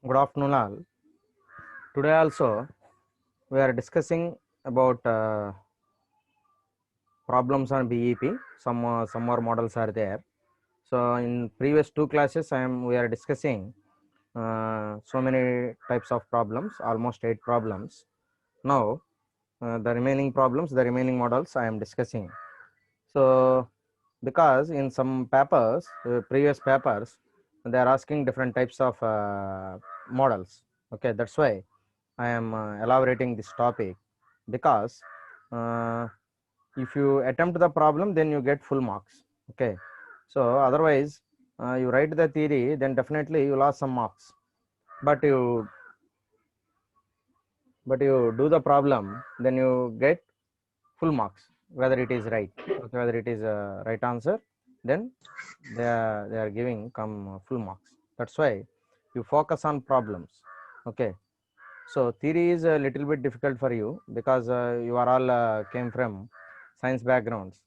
Good afternoon, all. Today also we are discussing about problems on BEP. Some more models are there. So in previous two classes, we are discussing so many types of problems, almost 8 problems. Now the remaining problems, the remaining models I am discussing. So because in some papers, previous papers, they are asking different types of models. Okay, that's why I am elaborating this topic, because if you attempt the problem, then you get full marks. Okay, so otherwise you write the theory, then definitely you lost some marks. But you do the problem, then you get full marks, whether it is right. Okay, whether it is a right answer, then they are giving full marks. That's why you focus on problems. Okay, so theory is a little bit difficult for you, because you are all came from science backgrounds.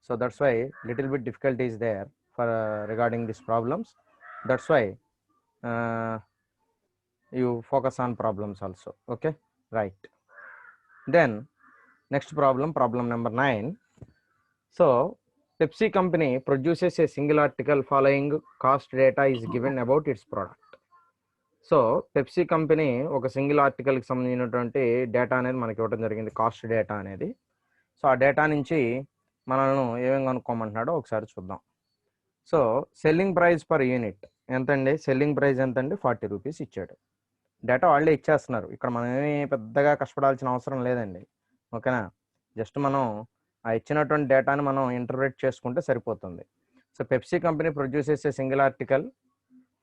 So that's why little bit difficulty is there for regarding these problems. That's why uh, you focus on problems also. Okay, right. Then next problem number 9. So Pepsi company produces a single article following cost data is given about its product. So Pepsi company ఒక single ఆర్టికల్కి సంబంధించినటువంటి data అనేది మనకి ఇవ్వడం జరిగింది, cost data అనేది. So ఆ data నుంచి మనల్ని ఏమేమి కనుక్కోమంటున్నాడో ఒకసారి చూద్దాం. So selling price per unit ఎంతండి? సెల్లింగ్ ప్రైస్ ఎంతండి? 40 రూపీస్ ఇచ్చాడు. డేటా వాళ్ళే ఇచ్చేస్తున్నారు, ఇక్కడ మనం ఏమీ పెద్దగా కష్టపడాల్సిన అవసరం లేదండి. ఓకేనా, జస్ట్ మనం ఆ ఇచ్చినటువంటి డేటాని మనం ఇంటర్ప్రెట్ చేసుకుంటే సరిపోతుంది. So Pepsi company produces a single article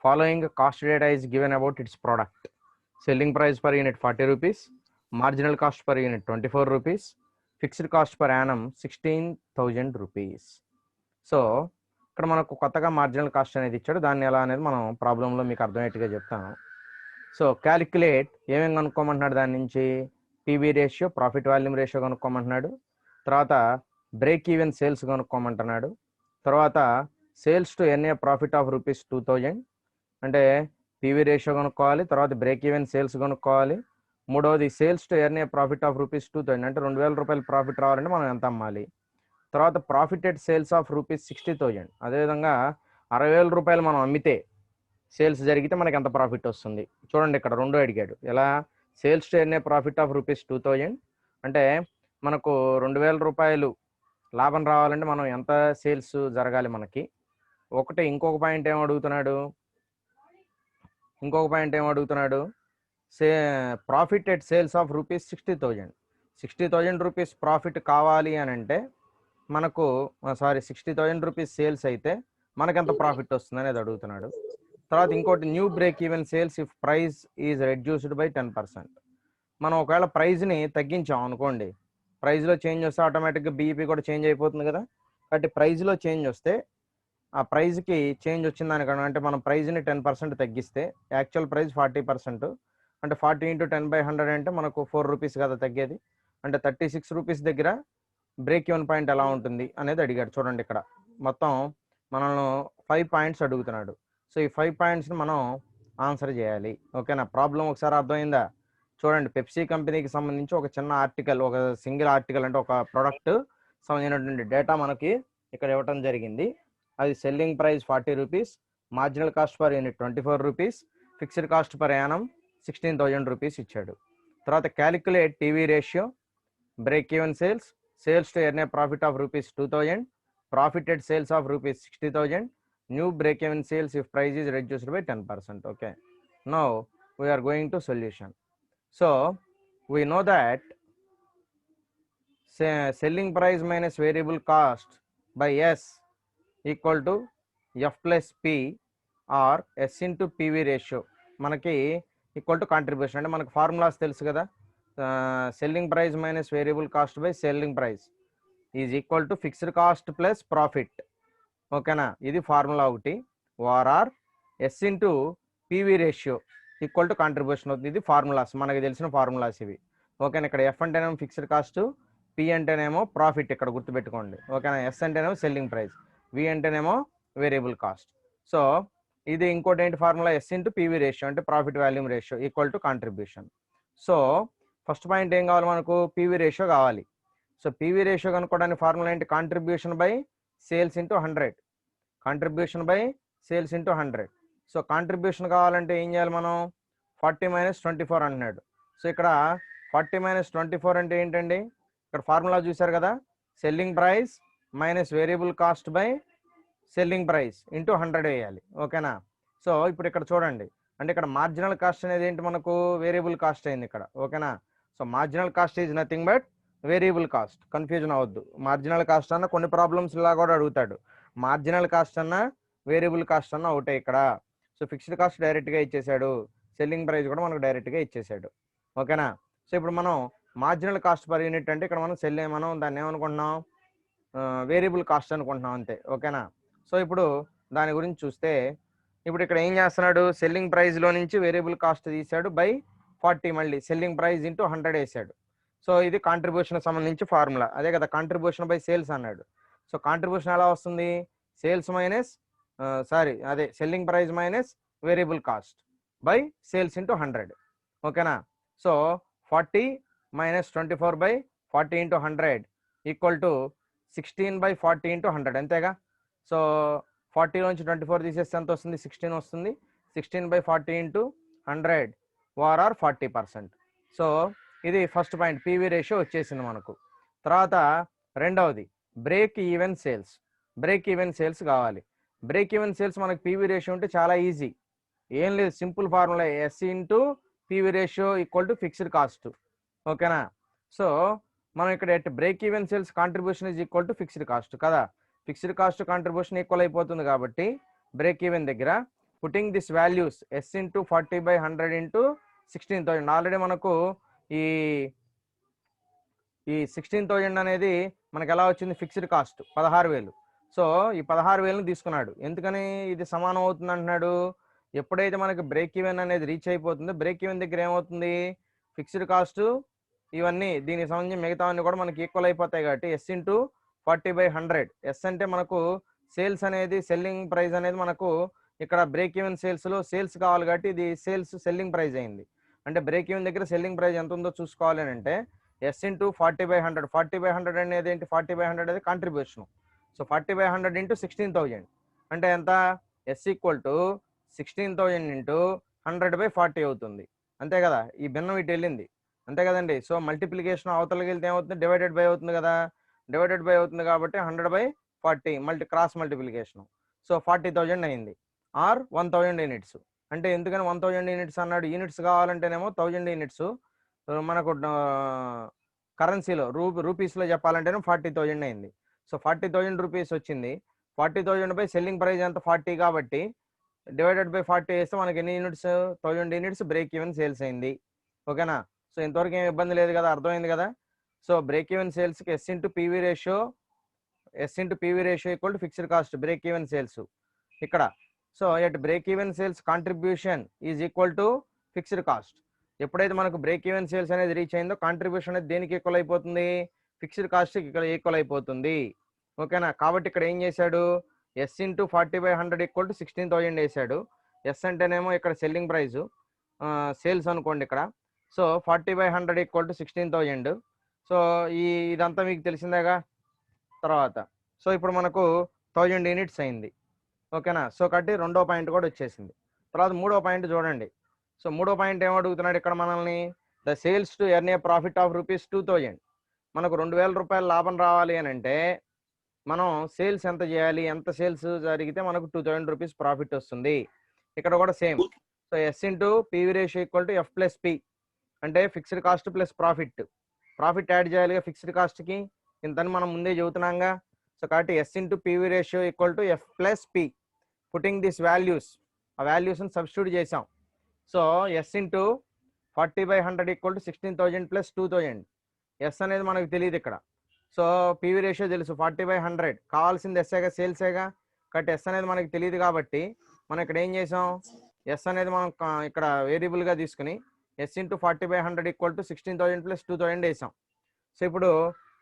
following cost data is given about its product. Selling price per unit 40 rupees, marginal cost per unit 24 rupees, fixed cost per annum 16,000 rupees. So ఇక్కడ మనకు కొత్తగా marginal cost అనేది ఇచ్చాడు, దాన్ని ఎలా అనేది మనం ప్రాబ్లంలో మీకు అర్థమయ్యేట్టుగా చెప్తాను. సో క్యాలిక్యులేట్ ఏమేమి కనుక్కోమంటున్నాడు, దాని నుంచి PV ratio, profit volume ratio కనుక్కోమంటున్నాడు. తర్వాత బ్రేక్ ఈవెన్ సేల్స్ కనుక్కోమంటున్నాడు. తర్వాత sales to earn a profit of rupees 2000, అంటే పీవీ రేషియో కనుక్కోవాలి. తర్వాత బ్రేక్ ఈవెన్ సేల్స్ కనుక్కోవాలి. మూడవది sales to earn a profit of rupees 2000, అంటే 2000 రూపాయలు ప్రాఫిట్ రావాలంటే మనం ఎంత అమ్మాలి. తర్వాత ప్రాఫిటెడ్ సేల్స్ ఆఫ్ రూపీస్ 60,000, అదేవిధంగా 60,000 రూపాయలు మనం అమ్మితే సేల్స్ జరిగితే మనకి ఎంత ప్రాఫిట్ వస్తుంది. చూడండి ఇక్కడ రెండు అడిగాడు, ఎలా? Sales to earn a profit of rupees 2000, అంటే మనకు 2000 రూపాయలు లాభం రావాలంటే మనం ఎంత సేల్స్ జరగాలి మనకి. ఇంకొక పాయింట్ ఏమడుగుతున్నాడు, profit at sales of rupees 60,000 rupees profit కావాలి అని అంటే మనకు 60,000 రూపీస్ సేల్స్ అయితే మనకు ఎంత ప్రాఫిట్ వస్తుంది అనేది అడుగుతున్నాడు. తర్వాత ఇంకోటి, new break even sales if price is reduced by 10%. మనం ఒకవేళ ప్రైజ్ని తగ్గించాం అనుకోండి, ప్రైజ్లో చేంజ్ వస్తే ఆటోమేటిక్గా బీఈపీ కూడా చేంజ్ అయిపోతుంది కదా. కాబట్టి ప్రైజ్లో చేంజ్ వస్తే ఆ ప్రైజ్కి చేంజ్ వచ్చిన దానికన్నా, అంటే మనం ప్రైజ్ని 10% తగ్గిస్తే యాక్చువల్ ప్రైస్ 40%, అంటే 40 × 10/100 అంటే మనకు 4 రూపీస్ కదా తగ్గేది, అంటే 36 రూపీస్ దగ్గర బ్రేక్ ఈవెన్ పాయింట్ ఎలా ఉంటుంది అనేది అడిగాడు. చూడండి ఇక్కడ మొత్తం మనల్ని 5 పాయింట్స్ అడుగుతున్నాడు. సో ఈ 5 పాయింట్స్ని మనం ఆన్సర్ చేయాలి. ఓకేనా, ప్రాబ్లం ఒకసారి అర్థమైందా? చూడండి, పెప్సీ కంపెనీకి సంబంధించి ఒక చిన్న ఆర్టికల్, ఒక సింగిల్ ఆర్టికల్ అంటే ఒక ప్రోడక్ట్ సంబంధించినటువంటి డేటా మనకి ఇక్కడ ఇవ్వటం జరిగింది. అది selling price 40 rupees, marginal cost per unit 24 rupees, fixed cost per annum 16,000 rupees ఇచ్చాడు. తర్వాత calculate PV ratio, break even sales, sales to earn a profit of rupees 2000, profited sales of rupees 60,000, new break even sales if price is reduced by 10%. Okay, now we're going to solution. So we know that selling price minus variable cost by S equal to F plus P or S into PV ratio మనకి equal to contribution. అంటే మనకు formulas తెలుసు కదా, selling price minus variable cost by selling price is equal to fixed cost plus profit. ఓకేనా, ఇది formula ఒకటి. Or S into PV ratio equal to contribution అవుతుంది. ఇది ఫార్ములాస్, మనకి తెలిసిన ఫార్ములాస్ ఇవి. ఓకేనా, ఇక్కడ ఎఫ్ అంటేనేమో ఫిక్స్డ్ కాస్ట్, పి అంటేనేమో ప్రాఫిట్, ఇక్కడ గుర్తుపెట్టుకోండి. ఓకేనా, ఎస్ అంటేనేమో సెల్లింగ్ ప్రైస్, వి అంటేనేమో వేరియబుల్ కాస్ట్. సో ఇది ఇంకోటి ఏంటి formula, S into PV ratio అంటే profit volume ratio equal to contribution. So first point ఏం కావాలి మనకు, పీవీ రేషియో కావాలి. సో పీవీ రేషియో కనుక్కోవడానికి ఫార్ములా ఏంటి, contribution by sales into 100, contribution by sales into 100. So contribution కావాలంటే ఏం చేయాలి మనం, 40 - 24 అంటున్నాడు. సో ఇక్కడ 40 - 24 అంటే ఏంటండి, ఇక్కడ ఫార్ములా చూసారు కదా, selling price minus variable cost by selling price into 100 వేయాలి. ఓకేనా. సో ఇప్పుడు ఇక్కడ చూడండి, అంటే ఇక్కడ మార్జినల్ కాస్ట్ అనేది ఏంటి మనకు, వేరియబుల్ కాస్ట్ అయింది ఇక్కడ. ఓకేనా. So marginal cost is nothing but variable cost, confusion అవ్వద్దు. మార్జినల్ కాస్ట్ అన్న కొన్ని ప్రాబ్లమ్స్ ఇలా కూడా అడుగుతాడు, మార్జినల్ కాస్ట్ అన్న వేరియబుల్ కాస్ట్ అన్న ఒకటే ఇక్కడ. సో ఫిక్స్డ్ కాస్ట్ డైరెక్ట్గా ఇచ్చేసాడు, సెల్లింగ్ ప్రైస్ కూడా మనకు డైరెక్ట్గా ఇచ్చేసాడు. ఓకేనా. సో ఇప్పుడు మనం మార్జినల్ కాస్ట్ పర్ యూనిట్ అంటే ఇక్కడ మనం దాన్ని ఏమనుకుంటున్నాం, వేరియబుల్ కాస్ట్ అనుకుంటున్నాం అంతే. ఓకేనా. సో ఇప్పుడు దాని గురించి చూస్తే, ఇప్పుడు ఇక్కడ ఏం చేస్తున్నాడు, సెల్లింగ్ ప్రైస్లో నుంచి వేరియబుల్ కాస్ట్ తీసాడు బై 40, మళ్ళీ సెల్లింగ్ ప్రైస్ ఇంటూ 100 వేసాడు. సో ఇది కాంట్రిబ్యూషన్ సంబంధించి ఫార్ములా, అదే కదా కాంట్రిబ్యూషన్ బై సేల్స్ అన్నాడు. సో కాంట్రిబ్యూషన్ ఎలా వస్తుంది, సేల్స్ మైనస్ అదే selling price minus variable cost by sales into 100. ఓకేనా. So 40 - 24 by 40 into 100 equal to 16/40 into 100 అంతేగా. సో 40 నుంచి 24 తీసేస్తే ఎంత వస్తుంది, 16 వస్తుంది. 16/40 ఇంటూ 100 ఆర్ 40%. సో ఇది ఫస్ట్ పాయింట్, పీవీ రేషియో వచ్చేసింది మనకు. తర్వాత రెండవది break even sales. Break even sales కావాలి. బ్రేక్ ఈవెన్ సేల్స్ మనకి పీవీ రేషియో ఉంటే చాలా ఈజీ, ఏం లేదు, simple formula, S into PV ratio equal to fixed cost. ఓకేనా. సో మనం ఇక్కడ break even sales contribution is equal to fixed cost కదా, ఫిక్స్డ్ కాస్ట్ కాంట్రిబ్యూషన్ ఈక్వల్ అయిపోతుంది కాబట్టి బ్రేక్ ఈవెన్ దగ్గర putting this values S into 40/100 into 16,000. Already మనకు ఈ 16,000 అనేది మనకు ఎలా వచ్చింది, ఫిక్స్డ్ కాస్ట్ 16,000. సో ఈ 16,000 తీసుకున్నాడు, ఎందుకని ఇది సమానం అవుతుంది అంటున్నాడు, ఎప్పుడైతే మనకి బ్రేక్ ఈవెన్ అనేది రీచ్ అయిపోతుందో బ్రేక్ ఈవెన్ దగ్గర ఏమవుతుంది, ఫిక్స్డ్ కాస్ట్ ఇవన్నీ దీనికి సంబంధించి మిగతా అన్ని కూడా మనకి ఈక్వల్ అయిపోతాయి కాబట్టి ఎస్ ఇంటూ 40/100. ఎస్ అంటే మనకు సేల్స్ అనేది, సెల్లింగ్ ప్రైస్ అనేది మనకు ఇక్కడ బ్రేక్ ఈవెన్ సేల్స్లో సేల్స్ కావాలి కాబట్టి ఇది సేల్స్ సెల్లింగ్ ప్రైస్ అయింది. అంటే బ్రేక్ ఈవెన్ దగ్గర సెల్లింగ్ ప్రైస్ ఎంత ఉందో చూసుకోవాలి అని అంటే ఎస్ ఇంటూ 40/100. 40/100 అనేది ఏంటి, 40/100 అనేది కాంట్రిబ్యూషన్. సో 40/100 ఇంటూ 16,000 అంటే ఎంత, ఎస్ ఈక్వల్ టు 16,000 ఇంటూ 100/40 అవుతుంది. అంతే కదా, ఈ భిన్నం ఇటు వెళ్ళింది అంతే కదండి. సో మల్టిప్లికేషన్ అవతలకి వెళ్తే ఏమవుతుంది, డివైడెడ్ బై అవుతుంది కదా, డివైడెడ్ బై అవుతుంది కాబట్టి 100/40 క్రాస్ మల్టిప్లికేషన్. సో 40,000 అయింది ఆర్ 1,000 యూనిట్స్. అంటే ఎందుకని 1,000 యూనిట్స్ అన్నాడు, యూనిట్స్ కావాలంటేనేమో 1000 యూనిట్స్, మనకు కరెన్సీలో రూపీస్లో చెప్పాలంటేనే 40,000 అయింది. సో 40,000 రూపీస్ వచ్చింది. 40,000 బై సెల్లింగ్ ప్రైస్ ఎంత 40 కాబట్టి డివైడెడ్ బై 40 వేస్తే మనకి ఎన్ని units, 1000 units break even sales అయింది. ఓకేనా. సో ఇంతవరకు ఏం ఇబ్బంది లేదు కదా, అర్థమైంది కదా. సో బ్రేక్ ఈవెన్ సేల్స్కి S into PV ratio equal to fixed cost break even sales ఇక్కడ. So at break even sales contribution is equal to fixed cost. ఎప్పుడైతే మనకు బ్రేక్ ఈవెన్ సేల్స్ అనేది రీచ్ అయిందో కాంట్రిబ్యూషన్ అనేది దేనికి ఈక్వల్ అయిపోతుంది, fixed cost ఇక్కడ ఈక్వల్ అయిపోతుంది. ఓకేనా. కాబట్టి ఇక్కడ ఏం చేశాడు, ఎస్ ఇంటూ 40/100 ఈక్వల్ టు 16,000 వేసాడు. ఎస్ అంటేనేమో ఇక్కడ సెల్లింగ్ ప్రైస్, సేల్స్ అనుకోండి ఇక్కడ. So 40/100 equal to 16,000. సో ఇదంతా మీకు తెలిసిందేగా. తర్వాత సో ఇప్పుడు మనకు 1000 యూనిట్స్ అయింది. ఓకేనా. సో కాబట్టి రెండో పాయింట్ కూడా వచ్చేసింది. తర్వాత మూడో పాయింట్ చూడండి. సో మూడో పాయింట్ ఏమడుగుతున్నాడు ఇక్కడ మనల్ని, the sales to earn a profit of ₹2,000. మనకు 2,000 రూపాయల లాభం రావాలి అని అంటే మనం సేల్స్ ఎంత చేయాలి, ఎంత సేల్స్ జరిగితే మనకు 2,000 రూపీస్ ప్రాఫిట్ వస్తుంది. ఇక్కడ కూడా same. So S into PV ratio equal to F plus P అంటే fixed cost plus profit add చేయాలిగా ఫిక్స్డ్ కాస్ట్కి, ఇంతని మనం ముందే చెబుతున్నాంగా. సో కాబట్టి S into PV ratio equal to F plus P, putting this values, ఆ వాల్యూస్ని సబ్స్టిట్యూట్ చేసాం. So S into 40/100 equal to 16,000 plus 2,000. S అనేది మనకు తెలియదు ఇక్కడ. సో పీవీ రేషియో తెలుసు 40/100, కావాల్సింది ఎస్ఏగా సేల్సేగా. కాబట్టి ఎస్ అనేది మనకి తెలియదు కాబట్టి మనం ఇక్కడ ఏం చేసాం, ఎస్ అనేది మనం ఇక్కడ వేరియబుల్గా తీసుకుని S into 40/100 equal to 16,000 plus 2,000 వేసాం. సో ఇప్పుడు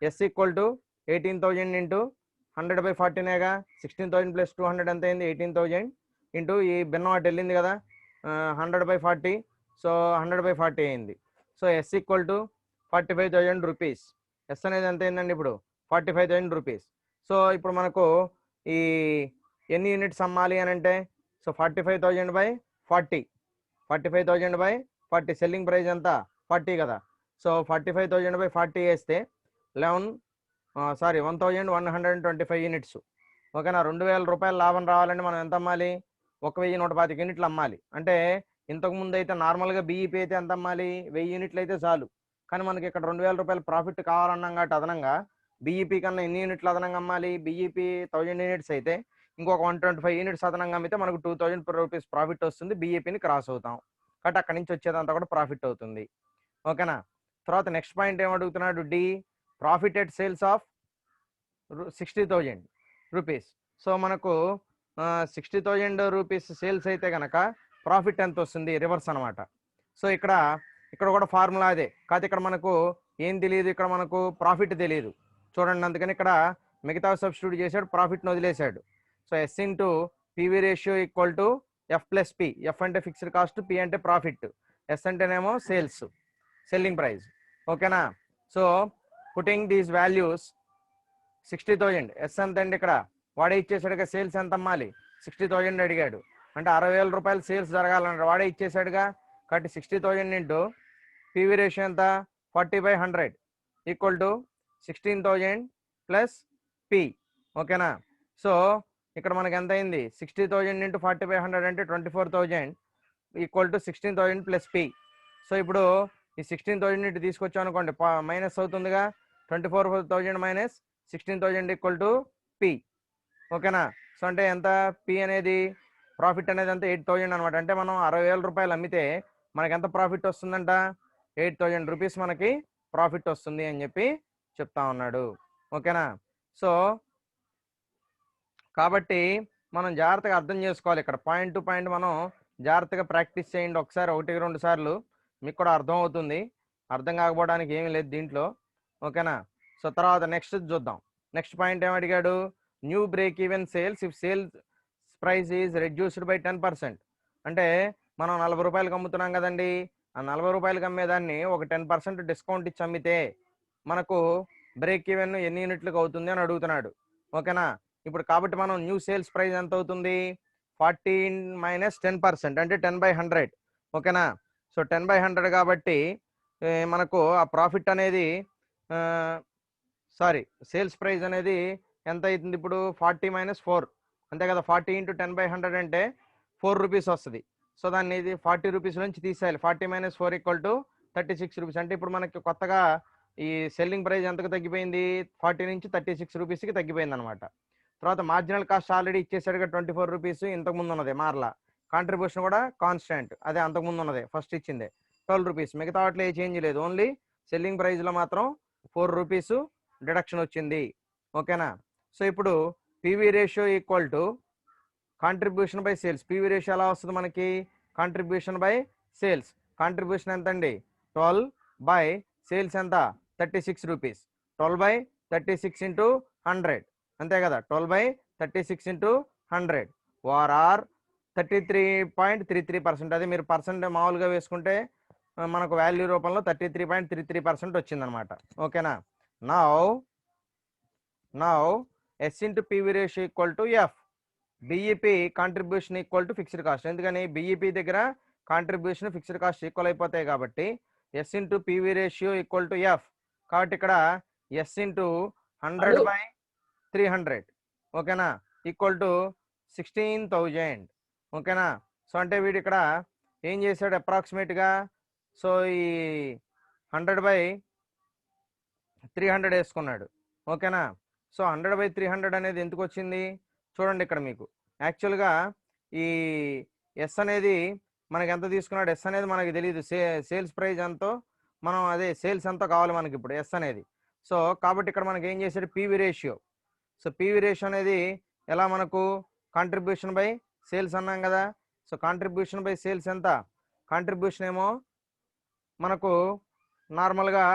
ఎస్ ఈక్వల్ టు 18,000 ఇంటూ 100/40నేగా, 16,000 ప్లస్ 200 ఎంత అయింది 18,000 ఇంటూ ఈ భిన్నం అటు వెళ్ళింది కదా 100/40, సో 100/40 అయింది. So S equal to 45,000 rupees. S అనేది ఎంత అయిందండి ఇప్పుడు 45,000 రూపీస్. సో ఇప్పుడు మనకు ఈ ఎన్ని యూనిట్స్ అమ్మాలి అని అంటే, సో 45,000/40, 45,000/40 సెల్లింగ్ ప్రైస్ ఎంత 40 కదా. సో 45,000/40 వేస్తే 1,125 యూనిట్స్. ఓకేనా, 2,000 రూపాయల లాభం రావాలంటే మనం ఎంత అమ్మాలి, 1,125 యూనిట్లు అమ్మాలి. అంటే ఇంతకుముందు అయితే నార్మల్గా బీఈపీ అయితే ఎంత అమ్మాలి, 1000 యూనిట్లు అయితే చాలు. కానీ మనకి ఇక్కడ 2,000 రూపాయల ప్రాఫిట్ కావాలన్నాం కాబట్టి అదనంగా బీఈపీ కన్నా ఎన్ని యూనిట్లు అదనంగా అమ్మాలి, బీఈపీ 1000 యూనిట్స్ అయితే ఇంకొక 125 యూనిట్స్ అదనంగా అమ్మితే మనకు 2,000 రూపీస్ ప్రాఫిట్ వస్తుంది. బీఈపీని క్రాస్ అవుతాం కాబట్టి అక్కడి నుంచి వచ్చేదంతా కూడా ప్రాఫిట్ అవుతుంది. ఓకేనా. తర్వాత నెక్స్ట్ పాయింట్ ఏమడుగుతున్నాడు, the profit at sales of 60,000 rupees. So మనకు 60,000 రూపీస్ సేల్స్ అయితే కనుక ప్రాఫిట్ ఎంత వస్తుంది, రివర్స్ అనమాట. సో ఇక్కడ కూడా ఫార్ములా అదే, కాదు ఇక్కడ మనకు ఏం తెలియదు, ఇక్కడ మనకు ప్రాఫిట్ తెలియదు చూడండి. అందుకని ఇక్కడ మిగతా సబ్స్టిట్యూట్ చేశాడు, ప్రాఫిట్ని వదిలేశాడు. So S into PV ratio equal to F plus P. F అంటే ఫిక్స్డ్ కాస్ట్, పి అంటే ప్రాఫిట్, ఎస్ అంటేనేమో సేల్స్, సెల్లింగ్ ప్రైస్. ఓకేనా. So putting these values 60,000, S ఎంత అండి ఇక్కడ వాడే ఇచ్చేసాడుగా, సేల్స్ ఎంత అమ్మాలి 60,000 అడిగాడు, అంటే 60,000 రూపాయలు సేల్స్ జరగాలన్నాడు, వాడే ఇచ్చేసాడుగా. కాబట్టి 60,000 ఇంటూ పివి రేషియో ఎంత 40/100 ఈక్వల్ టు 16,000 ప్లస్ పి. ఓకేనా. సో ఇక్కడ మనకి ఎంత అయింది, 60,000 ఇంటూ 40/100 అంటే 24,000 equal to 16,000 plus P. So ఇప్పుడు ఈ 16,000 ఇంటూ తీసుకొచ్చాం అనుకోండి, మైనస్ అవుతుందిగా, 24,000 మైనస్ 16,000 ఈక్వల్ టు పి. ఓకేనా. సో అంటే ఎంత, పి అనేది ప్రాఫిట్ అనేది ఎంత 8,000 అనమాట. అంటే మనం 60,000 రూపాయలు అమ్మితే మనకి ఎంత ప్రాఫిట్ వస్తుందంట, 8,000 రూపీస్ మనకి ప్రాఫిట్ వస్తుంది అని చెప్పి చెప్తా ఉన్నాడు. ఓకేనా. సో కాబట్టి మనం జాగ్రత్తగా అర్థం చేసుకోవాలి, ఇక్కడ పాయింట్ టు పాయింట్ మనం జాగ్రత్తగా ప్రాక్టీస్ చేయండి ఒకసారి, 1-2 సార్లు, మీకు కూడా అర్థం అవుతుంది. అర్థం కాకపోవడానికి ఏమీ లేదు దీంట్లో. ఓకేనా. సో తర్వాత నెక్స్ట్ చూద్దాం. నెక్స్ట్ పాయింట్ ఏం అడిగాడు, new break even sales if sales price is reduced by 10%. అంటే మనం 40 రూపాయలకి అమ్ముతున్నాం కదండి, ఆ 40 రూపాయలకి అమ్మేదాన్ని ఒక 10% డిస్కౌంట్ ఇచ్చి అమ్మితే మనకు బ్రేక్ ఈవెన్ ఎన్ని యూనిట్లకు అవుతుంది అని అడుగుతున్నాడు. ఓకేనా. ఇప్పుడు కాబట్టి మనం న్యూ సేల్స్ ప్రైస్ ఎంత అవుతుంది, 14 మైనస్ 10% అంటే 10/100. ఓకేనా. సో 10/100 కాబట్టి మనకు ఆ ప్రాఫిట్ అనేది సేల్స్ ప్రైస్ అనేది ఎంత అవుతుంది ఇప్పుడు 40 మైనస్ 4, అంతే కదా. 40 ఇంటూ 10/100 అంటే 4 రూపీస్ వస్తుంది. సో దాన్ని ఇది 40 రూపీస్ నుంచి తీసేయాలి. 40 మైనస్ 4 ఈక్వల్ టు 36 రూపీస్. అంటే ఇప్పుడు మనకి కొత్తగా ఈ సెల్లింగ్ ప్రైస్ ఎంతకు తగ్గిపోయింది, 40 నుంచి 36 రూపీస్కి తగ్గిపోయింది అనమాట. తర్వాత మార్జినల్ కాస్ట్ ఆల్రెడీ ఇచ్చేసాడుగా 24 రూపీస్, ఇంతకుముందు ఉన్నదే మార్లా. కాంట్రిబ్యూషన్ కూడా కాన్స్టెంట్, అదే అంతకుముందు ఉన్నదే ఫస్ట్ ఇచ్చిందే 12 రూపీస్. మిగతా వాటిలో ఏ చేంజ్ లేదు, ఓన్లీ సెల్లింగ్ ప్రైస్లో మాత్రం 4 రూపీస్ డిడక్షన్ వచ్చింది. ఓకేనా. సో ఇప్పుడు PV ratio equal to contribution by sales. PV ratio ఎలా వస్తుంది మనకి, కాంట్రిబ్యూషన్ బై సేల్స్. కాంట్రిబ్యూషన్ ఎంత అండి 12 బై సేల్స్ ఎంత 36 రూపీస్. 12/36 ఇంటూ 100, అంతే కదా. 12/36 ఇంటూ 100 ఆర్ 33.33%. అదే మీరు పర్సెంట్ మామూలుగా వేసుకుంటే మనకు వాల్యూ రూపంలో 33.33% వచ్చిందనమాట. ఓకేనా. Now S into PV ratio equal to F. BEP contribution equal to fixed cost. ఎందుకని బిఈపి దగ్గర కాంట్రిబ్యూషన్ ఫిక్స్డ్ కాస్ట్ ఈక్వల్ అయిపోతాయి కాబట్టి S into PV ratio equal to F. కాబట్టి ఇక్కడ ఎస్ ఇంటూ 100/300 ఓకేనా ఈక్వల్ టు 16,000. ఓకేనా. సో అంటే వీడు ఇక్కడ ఏం చేశాడు అప్రాక్సిమేట్గా, సో ఈ 100/300 వేసుకున్నాడు. ఓకేనా. సో 100/300 అనేది ఎందుకు వచ్చింది చూడండి ఇక్కడ మీకు. యాక్చువల్గా ఈ ఎస్ అనేది మనకి ఎంత తీసుకున్నాడు, ఎస్ అనేది మనకి తెలియదు, సేల్స్ ప్రైస్ ఎంతో మనం అదే సేల్స్ ఎంతో కావాలి మనకి ఇప్పుడు ఎస్ అనేది. సో కాబట్టి ఇక్కడ మనకి ఏం చేశాడు PV ratio. So PV ratio అనేది ఎలా మనకు కాంట్రిబ్యూషన్ బై సేల్స్ అన్నాం కదా. సో కాంట్రిబ్యూషన్ బై సేల్స్ ఎంత, కాంట్రిబ్యూషన్ ఏమో మనకు నార్మల్గా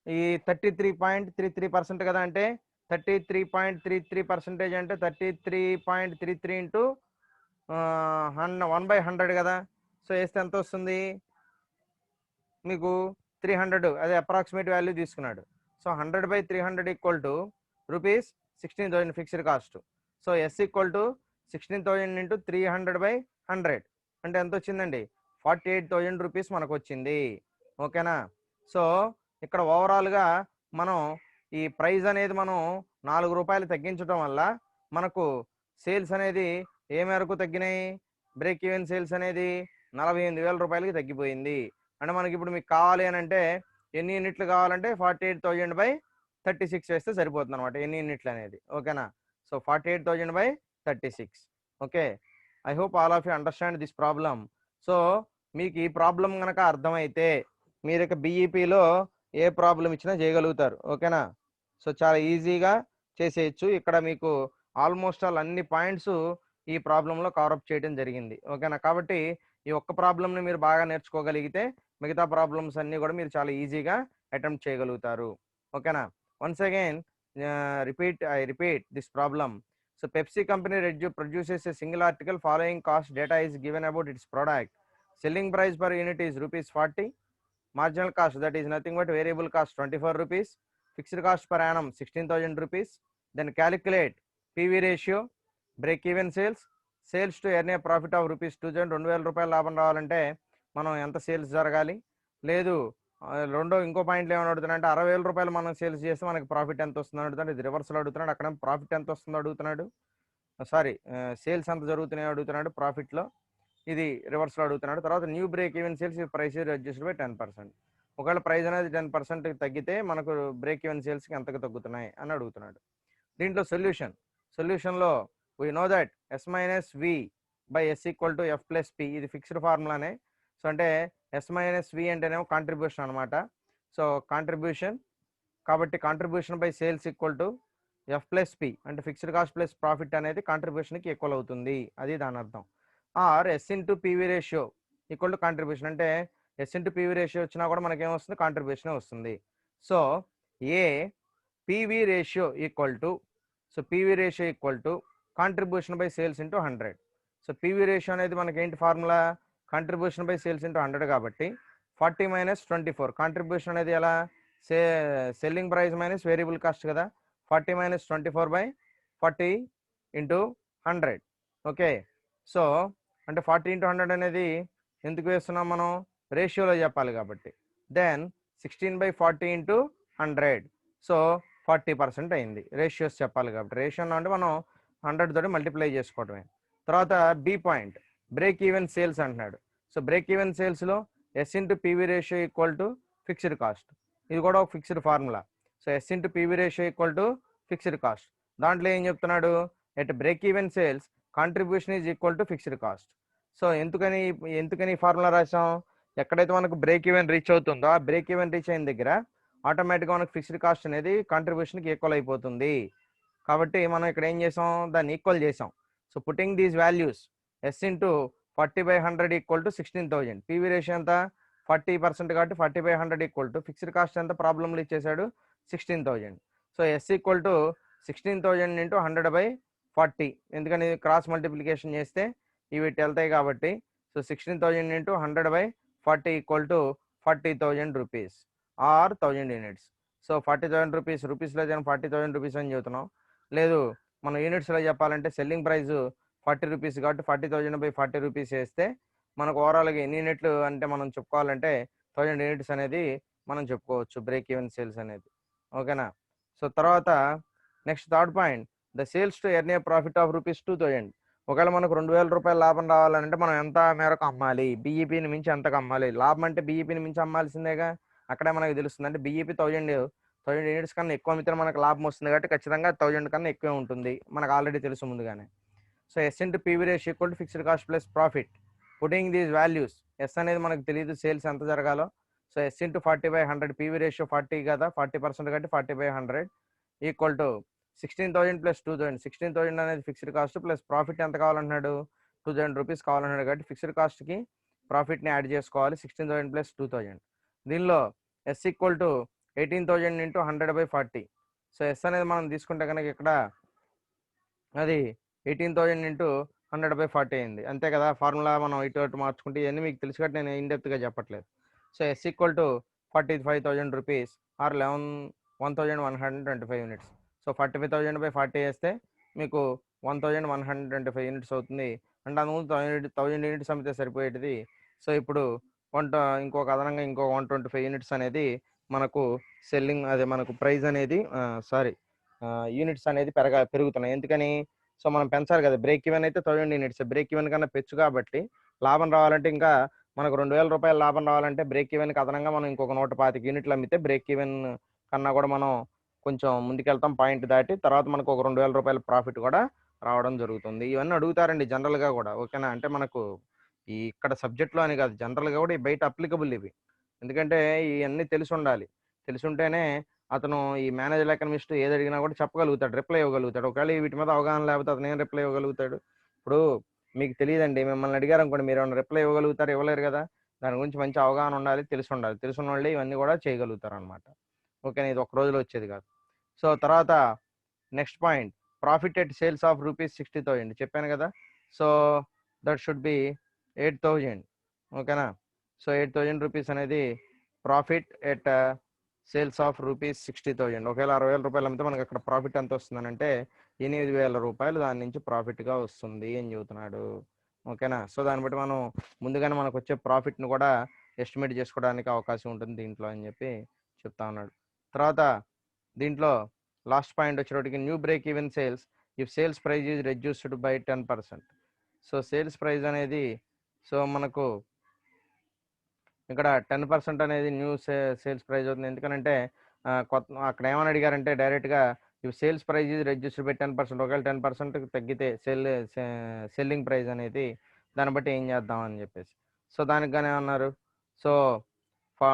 ఈ 33.33% కదా. అంటే 33.33% అంటే 33.33 ఇంటూ 1/100 కదా. సో వేస్తే ఎంత వస్తుంది మీకు 300, అదే అప్రాక్సిమేట్ వాల్యూ తీసుకున్నాడు. So 100/300 equal to rupees 16,000 fixed cost. So S equal to 16,000 into 300/100 అంటే ఎంత వచ్చిందండి 48,000 రూపీస్ మనకు వచ్చింది. ఓకేనా. సో ఇక్కడ ఓవరాల్గా మనం ఈ ప్రైస్ అనేది మనం 4 రూపాయలు తగ్గించడం వల్ల మనకు సేల్స్ అనేది ఏ మేరకు తగ్గినాయి, బ్రేక్ ఈవెన్ సేల్స్ అనేది 48,000 రూపాయలకి తగ్గిపోయింది. అంటే మనకి ఇప్పుడు మీకు కావాలి అని అంటే ఎన్ని యూనిట్లు కావాలంటే 48,000/36 వేస్తే సరిపోతుంది అనమాట ఎన్ని యూనిట్లు అనేది. ఓకేనా. So 48,000/36. Okay. I hope all of you understand this problem. So మీకు ఈ ప్రాబ్లం కనుక అర్థమైతే మీరు ఇక బీఈపీలో ఏ ప్రాబ్లం ఇచ్చినా చేయగలుగుతారు. ఓకేనా. సో చాలా ఈజీగా చేసేయచ్చు. ఇక్కడ మీకు ఆల్మోస్ట్ ఆల్ అన్ని పాయింట్స్ ఈ ప్రాబ్లంలో కవరప్ చేయడం జరిగింది. ఓకేనా. కాబట్టి ఈ ఒక్క ప్రాబ్లంని మీరు బాగా నేర్చుకోగలిగితే మిగతా ప్రాబ్లమ్స్ అన్నీ కూడా మీరు చాలా ఈజీగా అటెంప్ట్ చేయగలుగుతారు. ఓకేనా. Once again I repeat this problem. So Pepsi company produces a single article. Following cost data is given about its product. Selling price per unit is ₹40. Marginal cost, that is nothing but variable cost, ₹24. Fixed cost per annum, ₹16,000. Then calculate PV ratio, break even sales, sales to earn a profit of ₹2,000. 2,000 రూపాయలు లాభం రావాలంటే మనం ఎంత sales జరగాలి, లేదు ఇంకో పాయింట్లు ఏమైనా అడుగుతున్నాడు అంటే 60,000 రూపాయలు మనం సేల్స్ చేస్తే మనకి ప్రాఫిట్ ఎంత వస్తుందో అడుగుతున్నాడు. ఇది రివర్స్లో అడుగుతున్నాడు. అక్కడ ప్రాఫిట్ ఎంత వస్తుందో అడుగుతున్నాడు. సారీ, సేల్స్ ఎంత జరుగుతున్నాయో అడుగుతున్నాడు ప్రాఫిట్లో. ఇది రివర్స్లో అడుగుతున్నాడు. తర్వాత new break even sales price adjust by 10%. ఒకవేళ ప్రైస్ అనేది 10% తగ్గితే మనకు బ్రేక్ ఈవెన్ సేల్స్కి ఎంతకు తగ్గుతున్నాయి అని అడుగుతున్నాడు. దీంట్లో సొల్యూషన్లో we know that s minus v by s equal to f plus p, ఇది ఫిక్స్డ్ ఫార్ములానే. సో అంటే s minus v అంటేనేమో కాంట్రిబ్యూషన్ అనమాట. సో కాంట్రిబ్యూషన్ కాబట్టి contribution by sales equal to F plus P అంటే ఫిక్స్డ్ కాస్ట్ ప్లస్ ప్రాఫిట్ అనేది కాంట్రిబ్యూషన్కి equal అవుతుంది, అది దాని అర్థం. Or S into PV ratio equal to contribution అంటే ఎస్ ఇంటూ పీవీ రేషియో వచ్చినా కూడా మనకి ఏమొస్తుంది, కాంట్రిబ్యూషన్ వస్తుంది. So a PV ratio equal to contribution by sales into 100. So PV ratio అనేది మనకి ఏంటి formula, contribution by sales into 100 కాబట్టి 40 మైనస్ 24. కాంట్రిబ్యూషన్ అనేది ఎలా, selling price minus variable cost కదా. 40 మైనస్ 24/40 ఇంటూ 100. ఓకే. సో అంటే 40 ఇంటూ 100 అనేది ఎందుకు వేస్తున్నాం మనం, రేషియోలో చెప్పాలి కాబట్టి. Then 16/40 into 100. సో 40% అయింది. రేషియోస్ చెప్పాలి కాబట్టి రేషియోలో అంటే మనం 100 తోటి మల్టిప్లై చేసుకోవటమే. తర్వాత B point, break even sales అంటున్నాడు. సో బ్రేక్ ఈవెన్ సేల్స్లో S into PV ratio equal to fixed cost, ఇది కూడా ఒక fixed formula. So S into PV ratio equal to fixed cost. దాంట్లో ఏం చెప్తున్నాడు, at break even sales contribution is equal to fixed cost. So ఎందుకని formula రాసాం, ఎక్కడైతే మనకు బ్రేక్ ఈవెన్ రీచ్ అవుతుందో ఆ బ్రేక్ ఈవెన్ రీచ్ అయిన దగ్గర ఆటోమేటిక్గా మనకు ఫిక్స్డ్ కాస్ట్ అనేది కాంట్రిబ్యూషన్కి ఈక్వల్ అయిపోతుంది. కాబట్టి మనం ఇక్కడ ఏం చేసాం, దాన్ని ఈక్వల్ చేసాం. So putting these values S into 40/100 equal to 16,000. PV ratio ఎంత 40% కాబట్టి 40/100 ఈక్వల్ టు ఫిక్స్డ్ కాస్ట్ ఎంత ప్రాబ్లంలో ఇచ్చేసాడు 16,000. So S equal to 16,000 into 100/40, ఎందుకని క్రాస్ మల్టిప్లికేషన్ చేస్తే ఇవి వెళ్తాయి కాబట్టి. So 16,000 into 100/40 equal to 40,000 rupees or 1000 units. So 40,000 రూపీస్లో 40,000 రూపీస్ అని చెబుతున్నాం. లేదు మనం యూనిట్స్లో చెప్పాలంటే సెల్లింగ్ ప్రైస్ 40 రూపీస్ కాబట్టి 40,000/40 రూపీస్ వేస్తే మనకు ఓవరాల్గా ఎన్ని యూనిట్లు అంటే మనం చెప్పుకోవాలంటే 1000 యూనిట్స్ అనేది మనం చెప్పుకోవచ్చు బ్రేక్ ఈవెన్ సేల్స్ అనేది. ఓకేనా. సో తర్వాత next third point, the sales to earn a profit of ₹2,000. ఒకవేళ మనకు 2,000 రూపాయలు లాభం రావాలంటే మనం ఎంత మేరకు అమ్మాలి, బీఈపీని మించి ఎంతకు అమ్మాలి. లాభం అంటే బీఈపీని మించి అమ్మాల్సిందేగా, అక్కడే మనకు తెలుస్తుంది. అంటే బీఈపీ 1000 యూనిట్స్ కన్నా ఎక్కువ అమ్మితే మనకు లాభం వస్తుంది కాబట్టి ఖచ్చితంగా 1000 కన్నా ఎక్కువే ఉంటుంది, మనకు ఆల్రెడీ తెలుసు ముందుగానే. So S into PV ratio equal to fixed cost plus profit. Putting these values, S అనేది మనకు తెలియదు సేల్స్ ఎంత జరగాలో. So S into 40/100, PV ratio 40 కదా, 40% కాబట్టి 40/100 ఈక్వల్ టు 16,000 ప్లస్ 2,000. 16,000 అనేది ఫిక్స్డ్ కాస్ట్ ప్లస్ ప్రాఫిట్ ఎంత కావాలన్నాడు, 2,000 రూపీస్ కావాలన్నాడు కాబట్టి ఫిక్స్డ్ కాస్ట్కి ప్రాఫిట్ని యాడ్ చేసుకోవాలి. 16,000 ప్లస్ 2,000. దీనిలో S equal to 18,000 into 100/40. So S అనేది మనం తీసుకుంటే కనుక ఇక్కడ అది 18,000 ఇంటూ 100/40 అయింది. అంతే కదా! ఫార్ములా మనం ఇటు అటు మార్చుకుంటే ఇవన్నీ మీకు తెలుసు కాబట్టి నేను ఇన్ డెప్త్‌గా చెప్పట్లేదు. So, S equal to 45,000 rupees or 1125 units. So, 45,000/40 ఏస్తే మీకు 1125 యూనిట్స్ అవుతుంది. అంటే అంతకుముందు 1000 యూనిట్స్ అమ్మితే సరిపోయేటిది. సో, ఇప్పుడు వంట ఇంకొక అదనంగా ఇంకో 125 యూనిట్స్ అనేది మనకు సెల్లింగ్ అదే మనకు ప్రైస్ అనేది యూనిట్స్ అనేది పెరుగుతున్నాయి. ఎందుకని? సో, మనం పెంచాలి కదా! బ్రేక్ ఈవెన్ అయితే 1000 యూనిట్స్. బ్రేక్ ఈవెన్ కన్నా పెచ్చు కాబట్టి లాభం రావాలంటే ఇంకా మనకు రూ. 2000 లాభం రావాలంటే బ్రేక్ ఈవెన్‌కి అదనంగా మనం ఇంకొక 125 యూనిట్లు అమ్మితే బ్రేక్ ఈవెన్ కన్నా కూడా మనం కొంచెం ముందుకెళ్తాం పాయింట్ దాటి. తర్వాత మనకు ఒక రూ. 2000 ప్రాఫిట్ కూడా రావడం జరుగుతుంది. ఇవన్నీ అడుగుతారండి జనరల్‌గా కూడా. ఓకేనా? అంటే మనకు ఇక్కడ సబ్జెక్ట్‌లో అని కాదు. జనరల్‌గా కూడా బయట అప్లికబుల్ ఇవి. ఎందుకంటే ఇయన్నీ తెలిసుండాలి. తెలిసుంటేనే అతను ఈ మేనేజర్ ఎకనమిస్ట్ ఏది అడిగినా కూడా చెప్పగలుగుతాడు. రిప్లై ఇవ్వగలుగుతాడు. ఒకవేళ వీటి మీద అవగాహన లేకపోతే అతను ఏం రిప్లై ఇవ్వగలుగుతాడు? ఇప్పుడు మీకు తెలీదండి. మిమ్మల్ని అడిగారనుకోండి మీరేమన్నా రిప్లై ఇవ్వగలుగుతారా? ఇవ్వలేరు కదా! దాని గురించి మంచి అవగాహన ఉండాలి. తెలిసుండాలి. తెలిసున్నోళ్ళే ఇవన్నీ కూడా చేయగలుగుతారనమాట. ఓకేనా? ఇది ఒక రోజులో వచ్చేది కాదు. సో, తర్వాత next point profit at sales of rupees 60,000 చెప్పాను కదా! సో, దట్ షుడ్ బి 8,000 ఓకేనా? సో, 8,000 రూపీస్ అనేది profit at sales of rupees 60,000. ఒకవేళ రూ. 60,000 అమ్మితే మనకు అక్కడ ప్రాఫిట్ ఎంత వస్తుందనంటే రూ. 8,000 దాని నుంచి ప్రాఫిట్‌గా వస్తుంది అని చెబుతున్నాడు. ఓకేనా? సో, దాన్ని బట్టి మనం ముందుగానే మనకొచ్చే ప్రాఫిట్‌ని కూడా ఎస్టిమేట్ చేసుకోవడానికి అవకాశం ఉంటుంది దీంట్లో అని చెప్పి చెప్తా ఉన్నాడు. తర్వాత దీంట్లో లాస్ట్ పాయింట్ వచ్చేటప్పటికి new break even sales if sales price is reduced by 10%. So, sales price అనేది సో, మనకు ఇక్కడ 10% అనేది న్యూ సేల్స్ ప్రైస్ అవుతుంది. ఎందుకనంటే అక్కడ ఏమని అడిగారంటే డైరెక్ట్‌గా if sales price is reduced by 10% ఒకవేళ 10% తగ్గితే సెల్లింగ్ ప్రైస్ అనేది దాన్ని బట్టి ఏం చేద్దాం అని చెప్పేసి. సో, దానికి గాని ఏమన్నారు? సో, ఫా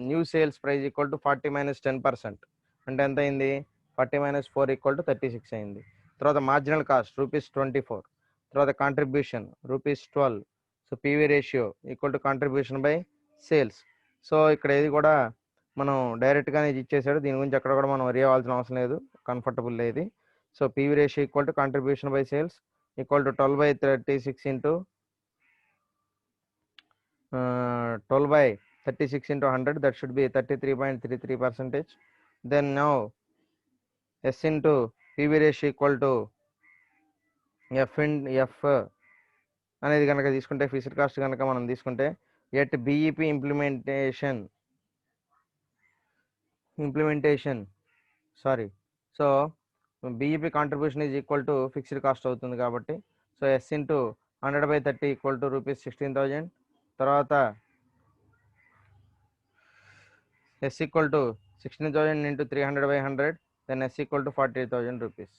new sales price equal to 40 - 10% అంటే ఎంత అయింది? 40 - 4 = 36 అయింది. తర్వాత మార్జినల్ కాస్ట్ రూపీస్ 24. తర్వాత contribution rupees 12. So, PV ratio equal to contribution by sales. So, ఇక్కడ ఇది కూడా మనం డైరెక్ట్‌గానే ఇది ఇచ్చేసాడు. దీని గురించి ఎక్కడ కూడా మనం వరి అవ్వాల్సిన అవసరం లేదు. కంఫర్టబుల్ ఇది. So, PV ratio equal to contribution by sales equal to 12/36 into 12/36 into 100, that should be 33.33%. Then now S into PV ratio equal to F అనేది కనుక తీసుకుంటే ఫిక్స్డ్ కాస్ట్ కనుక మనం తీసుకుంటే at BEP implementation so BEP contribution is equal to fixed cost అవుతుంది కాబట్టి so S into 100/30 equal to rupees 16,000. తర్వాత S equal to 16,000 into 300/100, then S equal to 40,000 rupees.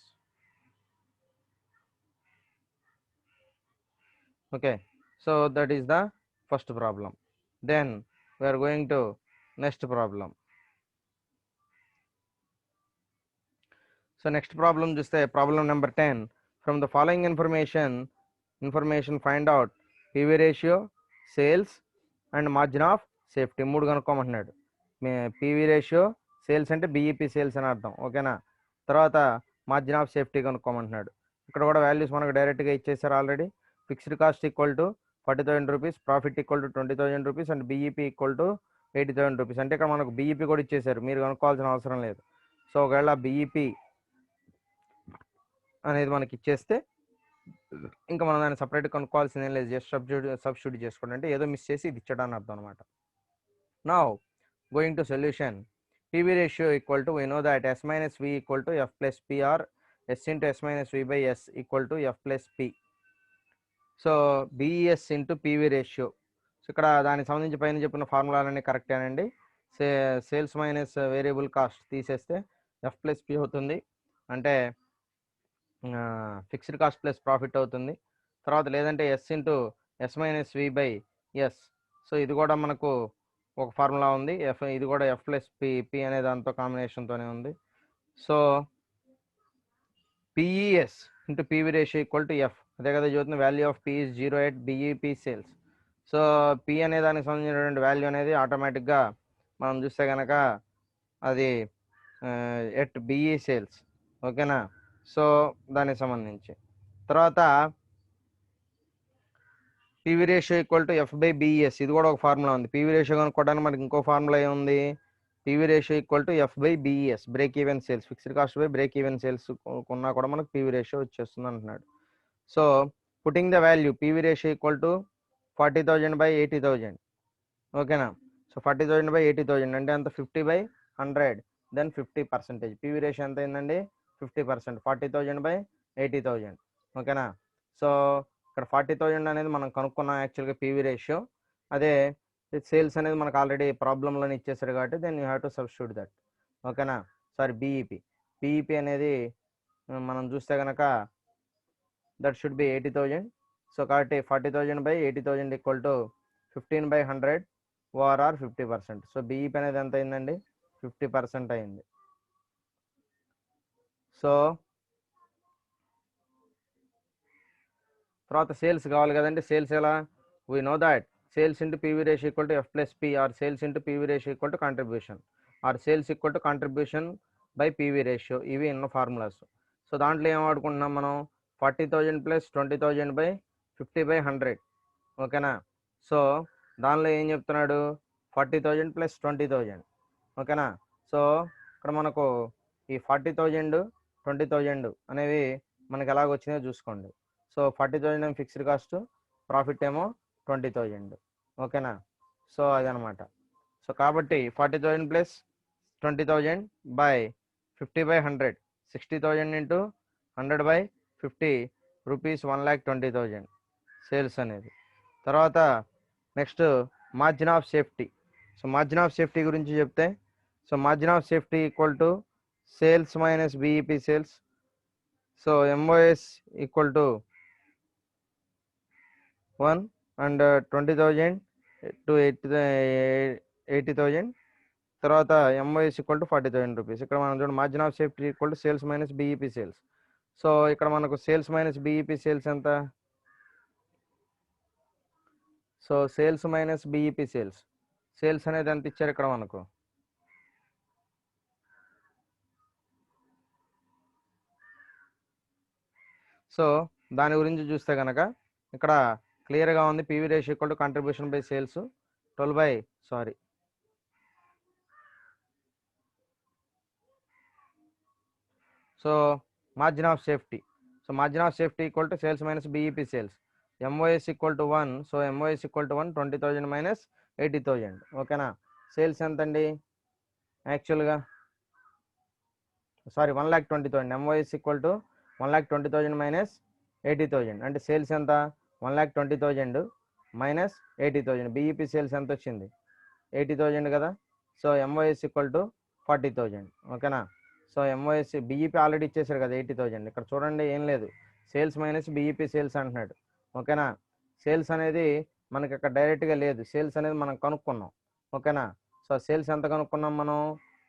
Okay, so that is the first problem. Then we are going to next problem. So next problem చూస్తే problem number 10. From the following information find out PV ratio, sales and margin of safety. మూడు కనుక్కోమంటున్నాడు. PV ratio, sales అంటే BEP sales అని అర్థం. ఓకేనా? తర్వాత margin of safety కనుక్కోమంటున్నాడు. ఇక్కడ కూడా values మనకు డైరెక్ట్గా ఇచ్చేసారు already. Fixed cost equal to 40,000 rupees, profit equal to 20,000 rupees and BEP equal to 80,000 rupees. అంటే ఇక్కడ మనకు బిఈపి కూడా ఇచ్చేసారు, మీరు కనుక్కోవాల్సిన అవసరం లేదు. సో ఒకవేళ బిఈపి అనేది మనకి ఇచ్చేస్తే ఇంకా మనం దాన్ని సపరేట్ కనుక్కోవాల్సింది ఏం లేదు. జస్ట్ సబ్స్టిట్యూట్ చేసుకోండి. అంటే ఏదో మిస్ చేసి ఇది ఇచ్చడానికి అర్థం అనమాట. Now going to solution. PV ratio equal to, we know that S minus V equal to F plus P or S into S minus V by S equal to F plus P. So BES into PV ratio. So ఇక్కడ దానికి సంబంధించి పైన చెప్పిన ఫార్ములాలన్నీ కరెక్టేనండి. Sales minus variable cost తీసేస్తే F plus P అవుతుంది. అంటే fixed cost plus profit అవుతుంది. తర్వాత లేదంటే S into S minus V by S. So ఇది కూడా మనకు ఒక ఫార్ములా ఉంది. ఇది కూడా F plus P అనే దాంతో కాంబినేషన్తోనే ఉంది. So PES into PV ratio equal to F. అదే కదా చూస్తుంది. Value of P is 0 at BEP sales. So P అనే దానికి సంబంధించినటువంటి వాల్యూ అనేది ఆటోమేటిక్గా మనం చూస్తే కనుక అది ఎట్ బిఈ సేల్స్. ఓకేనా? సో దానికి సంబంధించి తర్వాత PV ratio equal to F by BES, ఇది కూడా ఒక ఫార్ములా ఉంది. పివి రేషియో కనుక్కోవడానికి మనకి ఇంకో ఫార్ములా ఏముంది, PV ratio equal to F by BES, break even sales, fixed cost by break even sales ఉన్నా కూడా మనకు పివి రేషియో వచ్చేస్తుంది అంటున్నాడు. So putting the value PV ratio equal to 40,000 by 80,000, ఓకేనా. సో 40,000 by 80,000 అంటే అంత 50/100, దెన్ 50%. పివి రేషియో ఎంత అయిందండి, 50%, 40,000 by 80,000, ఓకేనా. సో ఇక్కడ 40,000 అనేది మనం కనుక్కున్నాం యాక్చువల్గా పివి రేషియో. అదే సేల్స్ అనేది మనకు ఆల్రెడీ ప్రాబ్లంలోనే ఇచ్చేసాడు కాబట్టి then you have to substitute that, ఓకేనా. సారీ బిఈపి అనేది మనం చూస్తే కనుక దట్ షుడ్ బి 80,000. సో కాబట్టి 40,000 by 80,000 equal to 15/100 ORR 50%. So BEP అనేది ఎంత అయిందండి, 50% అయింది. సో తర్వాత సేల్స్ కావాలి కదండి. సేల్స్ ఎలా, we know that sales into PV ratio equal to F plus P, or sales into PV ratio equal to contribution, or sales equal to contribution by PV ratio. ఇవి ఎన్నో formulas. So దాంట్లో ఏం వాడుకుంటున్నాం మనం, 40,000 plus 20,000 by 50/100, ఓకేనా. So దానిలో ఏం చెప్తున్నాడు, 40,000 ప్లస్ 20,000, ఓకేనా. సో ఇక్కడ మనకు ఈ 40,000 20,000 అనేవి మనకి ఎలాగ వచ్చినాయో చూసుకోండి. సో 40,000 ఏమో ఫిక్స్డ్ కాస్ట్, ప్రాఫిట్ ఏమో 20,000, ఓకేనా. సో అదనమాట. సో కాబట్టి 40,000 plus 20,000 by 50/100, 60,000 into 100/50 rupees, 1,20,000 sales అనేది. తర్వాత next margin of safety. So margin of safety గురించి చెప్తే, so margin of safety equal to sales minus BEP sales. So MOs equal to 1 and 20,000 to 80,000. తర్వాత MOs equal to 40,000 rupees. ఇక్కడ మనం చూడండి margin of safety equal to sales minus BEP sales. So ఇక్కడ మనకు sales minus BEP sales ఎంత, so sales minus BEP sales, sales అనేది ఎంత ఇచ్చారు ఇక్కడ మనకు, సో దాని గురించి చూస్తే కనుక ఇక్కడ క్లియర్గా ఉంది, PV ratio equal to contribution by sales 12 so margin of safety. So margin of safety equal to sales minus BEP sales, MOs equal to 1. So MOs equal to 1, 20,000 minus 80,000, ఓకేనా. సేల్స్ ఎంత అండి యాక్చువల్గా, sorry 1,20,000, MOs equal to 1,20,000 minus 80,000, అంటే sales ఎంత 1,20,000 minus 80,000. BEP sales ఎంత వచ్చింది 80,000 కదా. So MOs equal to 40,000, ఓకేనా. సో ఎంఓఎస్ బిఈపి ఆల్రెడీ ఇచ్చేసారు కదా 80,000. ఇక్కడ చూడండి ఏం లేదు, సేల్స్ మైనస్ బిఈపి సేల్స్ అంటున్నాడు, ఓకేనా. సేల్స్ అనేది మనకి ఇక్కడ డైరెక్ట్గా లేదు, సేల్స్ అనేది మనం కనుక్కున్నాం, ఓకేనా. సో సేల్స్ ఎంత కనుక్కున్నాం మనం,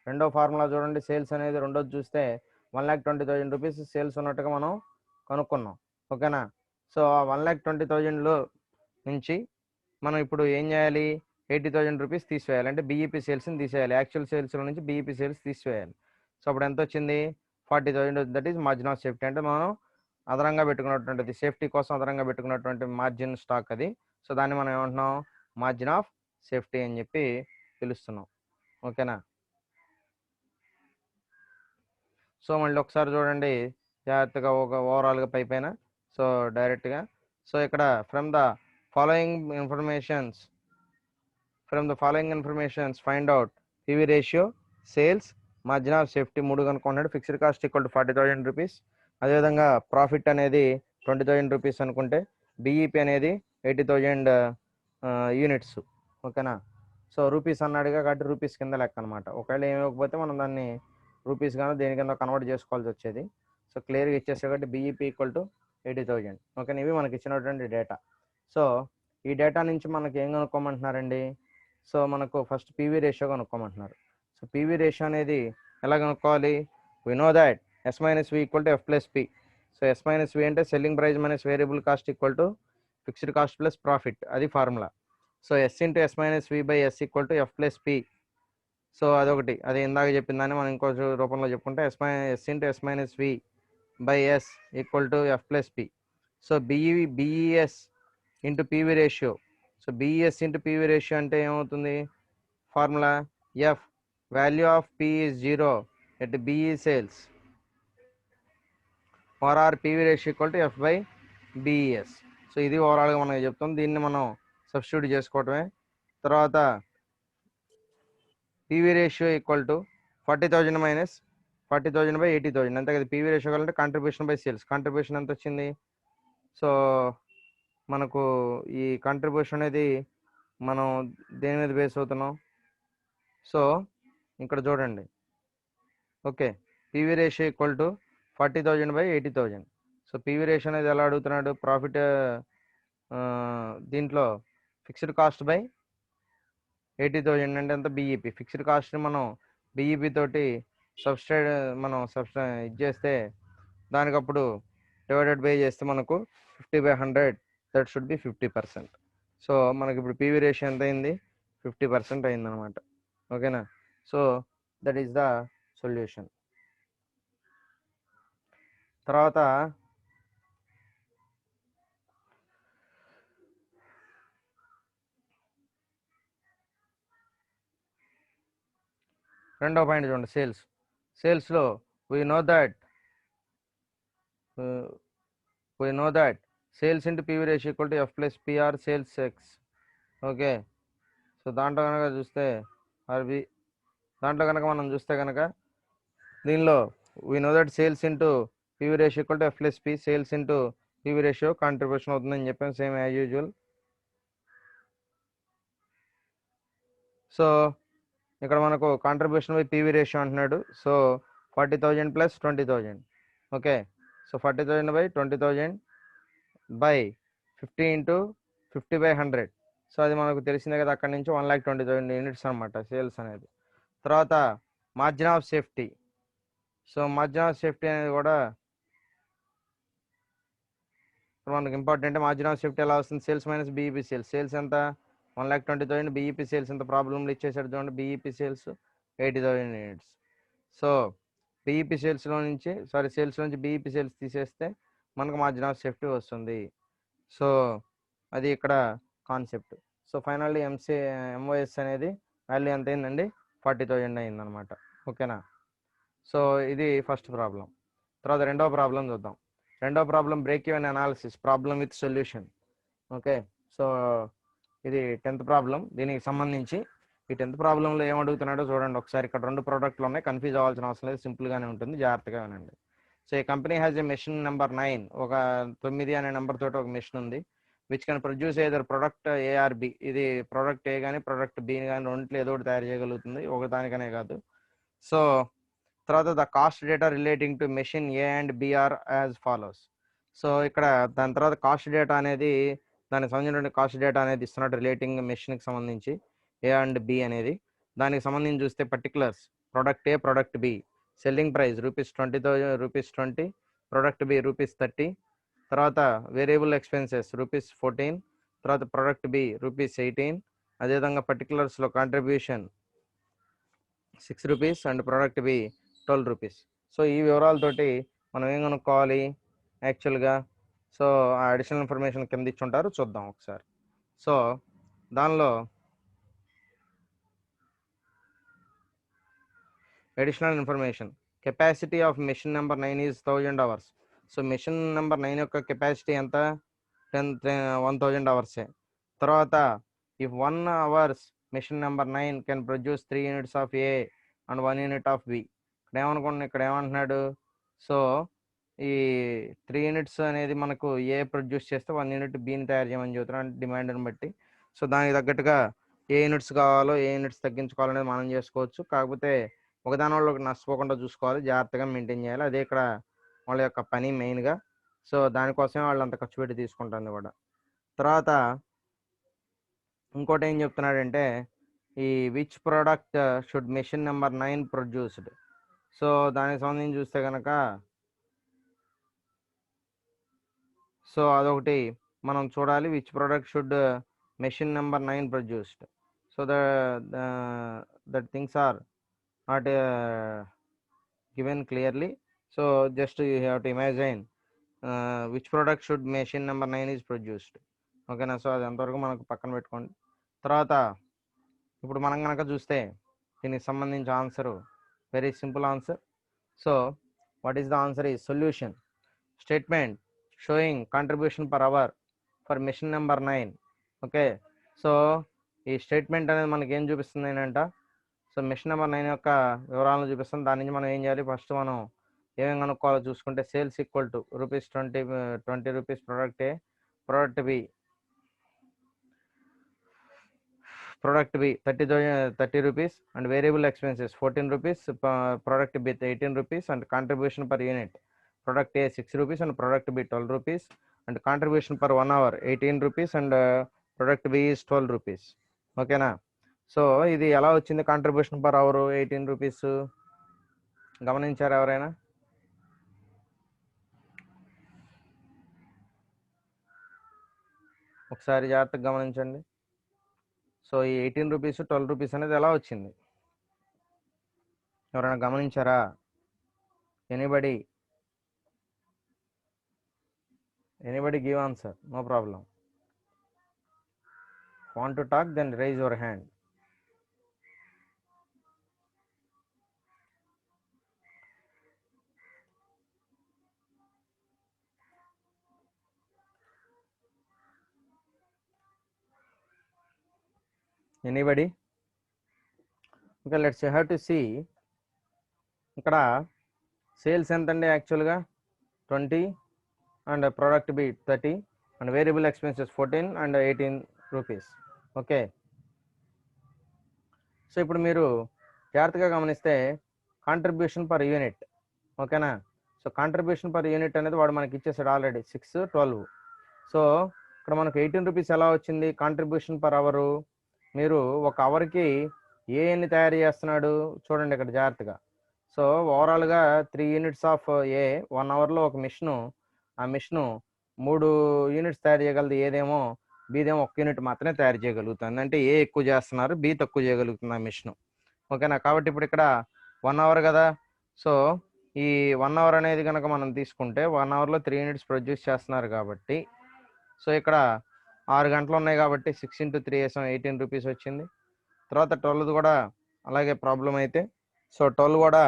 రెండో ఫార్ములా చూడండి, సేల్స్ అనేది రెండోది చూస్తే 1,20,000 రూపీస్ సేల్స్ ఉన్నట్టుగా మనం కనుక్కున్నాం, ఓకేనా. సో ఆ 1,20,000లో నుంచి మనం ఇప్పుడు ఏం చేయాలి, 80,000 రూపీస్ తీసివేయాలి, అంటే బిఈపి సేల్స్ని తీసేయాలి, యాక్చువల్ సేల్స్లో నుంచి బిఈపి సేల్స్ తీసివేయాలి. సో అప్పుడు ఎంత వచ్చింది 40,000, that is margin of safety. అంటే మనం అదనంగా పెట్టుకున్నటువంటిది, సేఫ్టీ కోసం అదనంగా పెట్టుకున్నటువంటి మార్జిన్ స్టాక్ అది. సో దాన్ని మనం ఏమంటున్నాం, మార్జిన్ ఆఫ్ సేఫ్టీ అని చెప్పి పిలుస్తున్నాం, ఓకేనా. సో మళ్ళీ ఒకసారి చూడండి జాగ్రత్తగా ఒక ఓవరాల్గా పైన. సో డైరెక్ట్గా, సో ఇక్కడ from the following informations find out PV ratio, sales, margin of safety 3 కనుక్కుంటున్నాడు. Fixed cost equal to 40,000 rupees, అదేవిధంగా ప్రాఫిట్ అనేది 20,000 రూపీస్ అనుకుంటే, బిఈపి అనేది 80,000 యూనిట్స్, ఓకేనా. సో రూపీస్ అన్నాడుగా కాబట్టి రూపీస్ కింద లెక్క అనమాట. ఒకవేళ ఏమైపోతే మనం దాన్ని రూపీస్ కానీ దేని కింద కన్వర్ట్ చేసుకోవాల్సి వచ్చేది. సో క్లియర్గా ఇచ్చేసే కాబట్టి బిఈపి ఈక్వల్ టు 80,000, ఓకేనా. ఇవి మనకి ఇచ్చినటువంటి డేటా. సో ఈ డేటా నుంచి మనకి ఏం కనుక్కోమంటున్నారండి, సో మనకు ఫస్ట్ పివి రేషియో కనుక్కోమంటున్నారు. సో పివి రేషియో అనేది ఎలా కనుక్కోవాలి, we know that S minus V equal to F plus P. So S minus V అంటే selling price minus variable cost equal to fixed cost plus profit, అది formula. So S into S minus V by S equal to F plus P. So అదొకటి, అది ఇందాక చెప్పిందని మనం ఇంకో రూపంలో చెప్పుకుంటే S into S minus V by S equal to F plus P. So BES into PV ratio. So BES into PV ratio అంటే ఏమవుతుంది? Formula F value of P is 0 at BE sales for or PV ratio equal to F by BES. So ఇది ఓవరాల్గా మనకి చెప్తాం. దీన్ని మనం substitute చేసుకోవటమే. తర్వాత PV ratio equal to 40,000 minus 40,000 by 80,000 అంతే కదా. పీవీ రేషియో కావాలంటే కాంట్రిబ్యూషన్ బై సేల్స్. కాంట్రిబ్యూషన్ ఎంత వచ్చింది? సో మనకు ఈ కాంట్రిబ్యూషన్ అనేది మనం దేని మీద బేస్ అవుతున్నాం? సో ఇక్కడ చూడండి. Okay, PV ratio equal to 40,000 by 80,000. So PV ratio అనేది ఎలా అడుగుతున్నాడు? ప్రాఫిట్ దీంట్లో ఫిక్స్డ్ కాస్ట్ బై 80,000 అంటే ఎంత? బిఈపి. ఫిక్స్డ్ కాస్ట్ని మనం బిఈపి తోటి ఇది చేస్తే దానికి అప్పుడు డివైడెడ్ బై చేస్తే మనకు 50/100 దట్ షుడ్ బి 50%. సో మనకి ఇప్పుడు పీవీ రేషియో ఎంత అయింది? 50% అయింది అనమాట. ఓకేనా? So that is the solution. తర్వాత రెండో పాయింట్ చూడండి, సేల్స్. సేల్స్లో we know that sales into PV ratio equal to F plus PR sales X. Okay, so దాంట్లో కనుక మనం చూస్తే కనుక దీనిలో we know that sales into PV ratio equal to F plus P. Sales into PV ratio contribution అవుతుందని చెప్పాను, same as usual. So ఇక్కడ మనకు కాంట్రిబ్యూషన్ బై పీవీ రేషియో అంటున్నాడు. So 40,000 plus 20,000. Okay, so 40,000 by 20,000 by 50 into 50/100. So అది మనకు తెలిసిందే కదా, అక్కడ నుంచి 1,20,000 యూనిట్స్ అనమాట సేల్స్ అనేది. తర్వాత margin of safety. So margin of safety అనేది కూడా మనకు ఇంపార్టెంట్. మార్జిన్ ఆఫ్ సేఫ్టీ ఎలా వస్తుంది? Sales minus BEP sales. Sales ఎంత? 1,20,000. బిఈపి సేల్స్ ఎంత? ప్రాబ్లంలో ఇచ్చేసాడు చూడండి. BEP sales 80,000 units. So BEP సేల్స్లో నుంచి సేల్స్ నుంచి బిఈపి సేల్స్ తీసేస్తే మనకు మార్జిన్ ఆఫ్ సేఫ్టీ వస్తుంది. సో అది ఇక్కడ కాన్సెప్ట్. సో ఫైనల్లీ ఎంఓఎస్ అనేది వాల్యూ ఎంత అయిందండి? 40,000 అయిందనమాట. ఓకేనా? సో ఇది ఫస్ట్ ప్రాబ్లం. తర్వాత రెండో ప్రాబ్లం చూద్దాం. రెండో problem break even analysis problem with solution. Okay, so ఇది 10th ప్రాబ్లం. దీనికి సంబంధించి ఈ 10th ప్రాబ్లంలో ఏమడుగుతున్నాడో చూడండి ఒకసారి. ఇక్కడ 2 ప్రోడక్ట్లు ఉన్నాయి, కన్ఫ్యూజ్ అవ్వాల్సిన అవసరం లేదు, సింపుల్గానే ఉంటుంది, జాగ్రత్తగా వినండి. సో ఈ company has a machine number 9. ఒక 9 అనే నెంబర్ తోటి ఒక మెషిన్ ఉంది. Which can produce either product A or B. ఇది ప్రొడక్ట్ ఏ కానీ ప్రొడక్ట్ బి కానీ రెండింటిలో ఏదో ఒకటి తయారు చేయగలుగుతుంది, ఒకదానికనే కాదు. సో తర్వాత the cost data relating to machine A and B are as follows. So ఇక్కడ దాని తర్వాత కాస్ట్ డేటా అనేది, దానికి సంబంధించిన కాస్ట్ డేటా అనేది ఇస్తున్నాడు రిలేటింగ్ మెషిన్కి సంబంధించి ఏ అండ్ బి అనేది. దానికి సంబంధించి చూస్తే particulars product A product B. Selling price ₹20,000 product B ₹30. తర్వాత వేరియబుల్ ఎక్స్పెన్సెస్ ₹14. తర్వాత ప్రొడక్ట్ బి ₹18. అదేవిధంగా పర్టికులర్స్లో contribution ₹6 and product B ₹12. So ఈ వివరాలతోటి మనం ఏం కనుక్కోవాలి యాక్చువల్గా? సో ఆ అడిషనల్ ఇన్ఫర్మేషన్ కింద ఇచ్చుంటారు, చూద్దాం ఒకసారి. సో దానిలో additional information, capacity of machine number 9 is 1000 hours. So machine number 9 యొక్క కెపాసిటీ ఎంత? 1,000 అవర్సే. తర్వాత if 1 hours machine number 9 can produce 3 units of A and 1 unit of B. ఇక్కడ ఏమంటున్నాడు? సో ఈ 3 యూనిట్స్ అనేది మనకు ఏ ప్రొడ్యూస్ చేస్తే 1 యూనిట్ బిని తయారు చేయమని చెబుతున్నాడు డిమాండ్ని బట్టి. సో దానికి తగ్గట్టుగా ఏ యూనిట్స్ కావాలో ఏ యూనిట్స్ తగ్గించుకోవాలనేది మనం చేసుకోవచ్చు. కాకపోతే ఒకదాని వాళ్ళు నష్టపోకుండా చూసుకోవాలి, జాగ్రత్తగా మెయింటైన్ చేయాలి. అదే ఇక్కడ వాళ్ళ యొక్క పని మెయిన్గా. సో దానికోసమే వాళ్ళు అంత ఖర్చు పెట్టి తీసుకుంటుంది కూడా. తర్వాత ఇంకోటి ఏం చెప్తున్నాడంటే ఈ which product should machine number 9 produced. So దానికి సంబంధించి చూస్తే కనుక సో అదొకటి మనం చూడాలి. Which product should machine number 9 produced. So that things are not given clearly. So just you have to imagine which product should machine number 9 is produced. ఓకేనా. So అది ఎంతవరకు మనకు పక్కన పెట్టుకోండి. తర్వాత ఇప్పుడు మనం కనుక చూస్తే దీనికి సంబంధించి answer very simple answer. So what is the answer is solution statement showing contribution per hour for machine number 9. Okay. So ఈ స్టేట్మెంట్ అనేది మనకి ఏం చూపిస్తుంది ఏంటంట, సో మిషన్ నెంబర్ 9 యొక్క వివరాలను చూపిస్తుంది. దాని నుంచి మనం ఏం చేయాలి, ఫస్ట్ మనం ఏమేమి కనుక్కోవాలో చూసుకుంటే sales equal to rupees 20 rupees product A, product B 30 rupees and variable expenses 14 rupees, product B 18 rupees and contribution per unit product A 6 rupees and product B 12 rupees and contribution per 1 hour 18 rupees and product B is 12 rupees. ఓకేనా. So ఇది ఎలా వచ్చింది contribution per hour 18 rupees గమనించారు ఎవరైనా? ఒకసారి జాగ్రత్తగా గమనించండి. So ఈ 18 రూపీస్ 12 రూపీస్ అనేది ఎలా వచ్చింది ఎవరైనా గమనించారా? Anybody give answer, no problem. Want to talk, then raise your hand. Anybody? Okay, let's have to see. ఇక్కడ సేల్స్ ఎంత అండి యాక్చువల్గా 20 and product B 30 and variable expenses 14 and 18 rupees. Okay. So ఇప్పుడు మీరు జాగ్రత్తగా గమనిస్తే కాంట్రిబ్యూషన్ పర్ యూనిట్. ఓకేనా. So contribution per unit అనేది వాడు మనకి ఇచ్చేసాడు ఆల్రెడీ 6, 12. సో ఇక్కడ మనకు 18 రూపీస్ ఎలా వచ్చింది కాంట్రిబ్యూషన్ పర్ అవరు? మీరు ఒక అవర్కి ఎన్ని తయారు చేస్తున్నాడు చూడండి ఇక్కడ జాగ్రత్తగా. సో ఓవరాల్గా 3 యూనిట్స్ ఆఫ్ ఏ 1 అవర్లో ఒక మిషను, ఆ మిషను 3 యూనిట్స్ తయారు చేయగలదు. ఏదేమో బీదేమో 1 యూనిట్ మాత్రమే తయారు చేయగలుగుతుంది. అంటే ఏ ఎక్కువ చేస్తున్నారు, బి తక్కువ చేయగలుగుతుంది ఆ మిషను. ఓకేనా. కాబట్టి ఇప్పుడు ఇక్కడ 1 అవర్ కదా. సో ఈ 1 అవర్ అనేది కనుక మనం తీసుకుంటే 1 అవర్లో 3 యూనిట్స్ ప్రొడ్యూస్ చేస్తున్నారు కాబట్టి, సో ఇక్కడ 6 గంటలు ఉన్నాయి కాబట్టి 6 × 3 వేసాం 18 రూపీస్ వచ్చింది. తర్వాత 12 కూడా అలాగే ప్రాబ్లం అయితే, సో 12 కూడా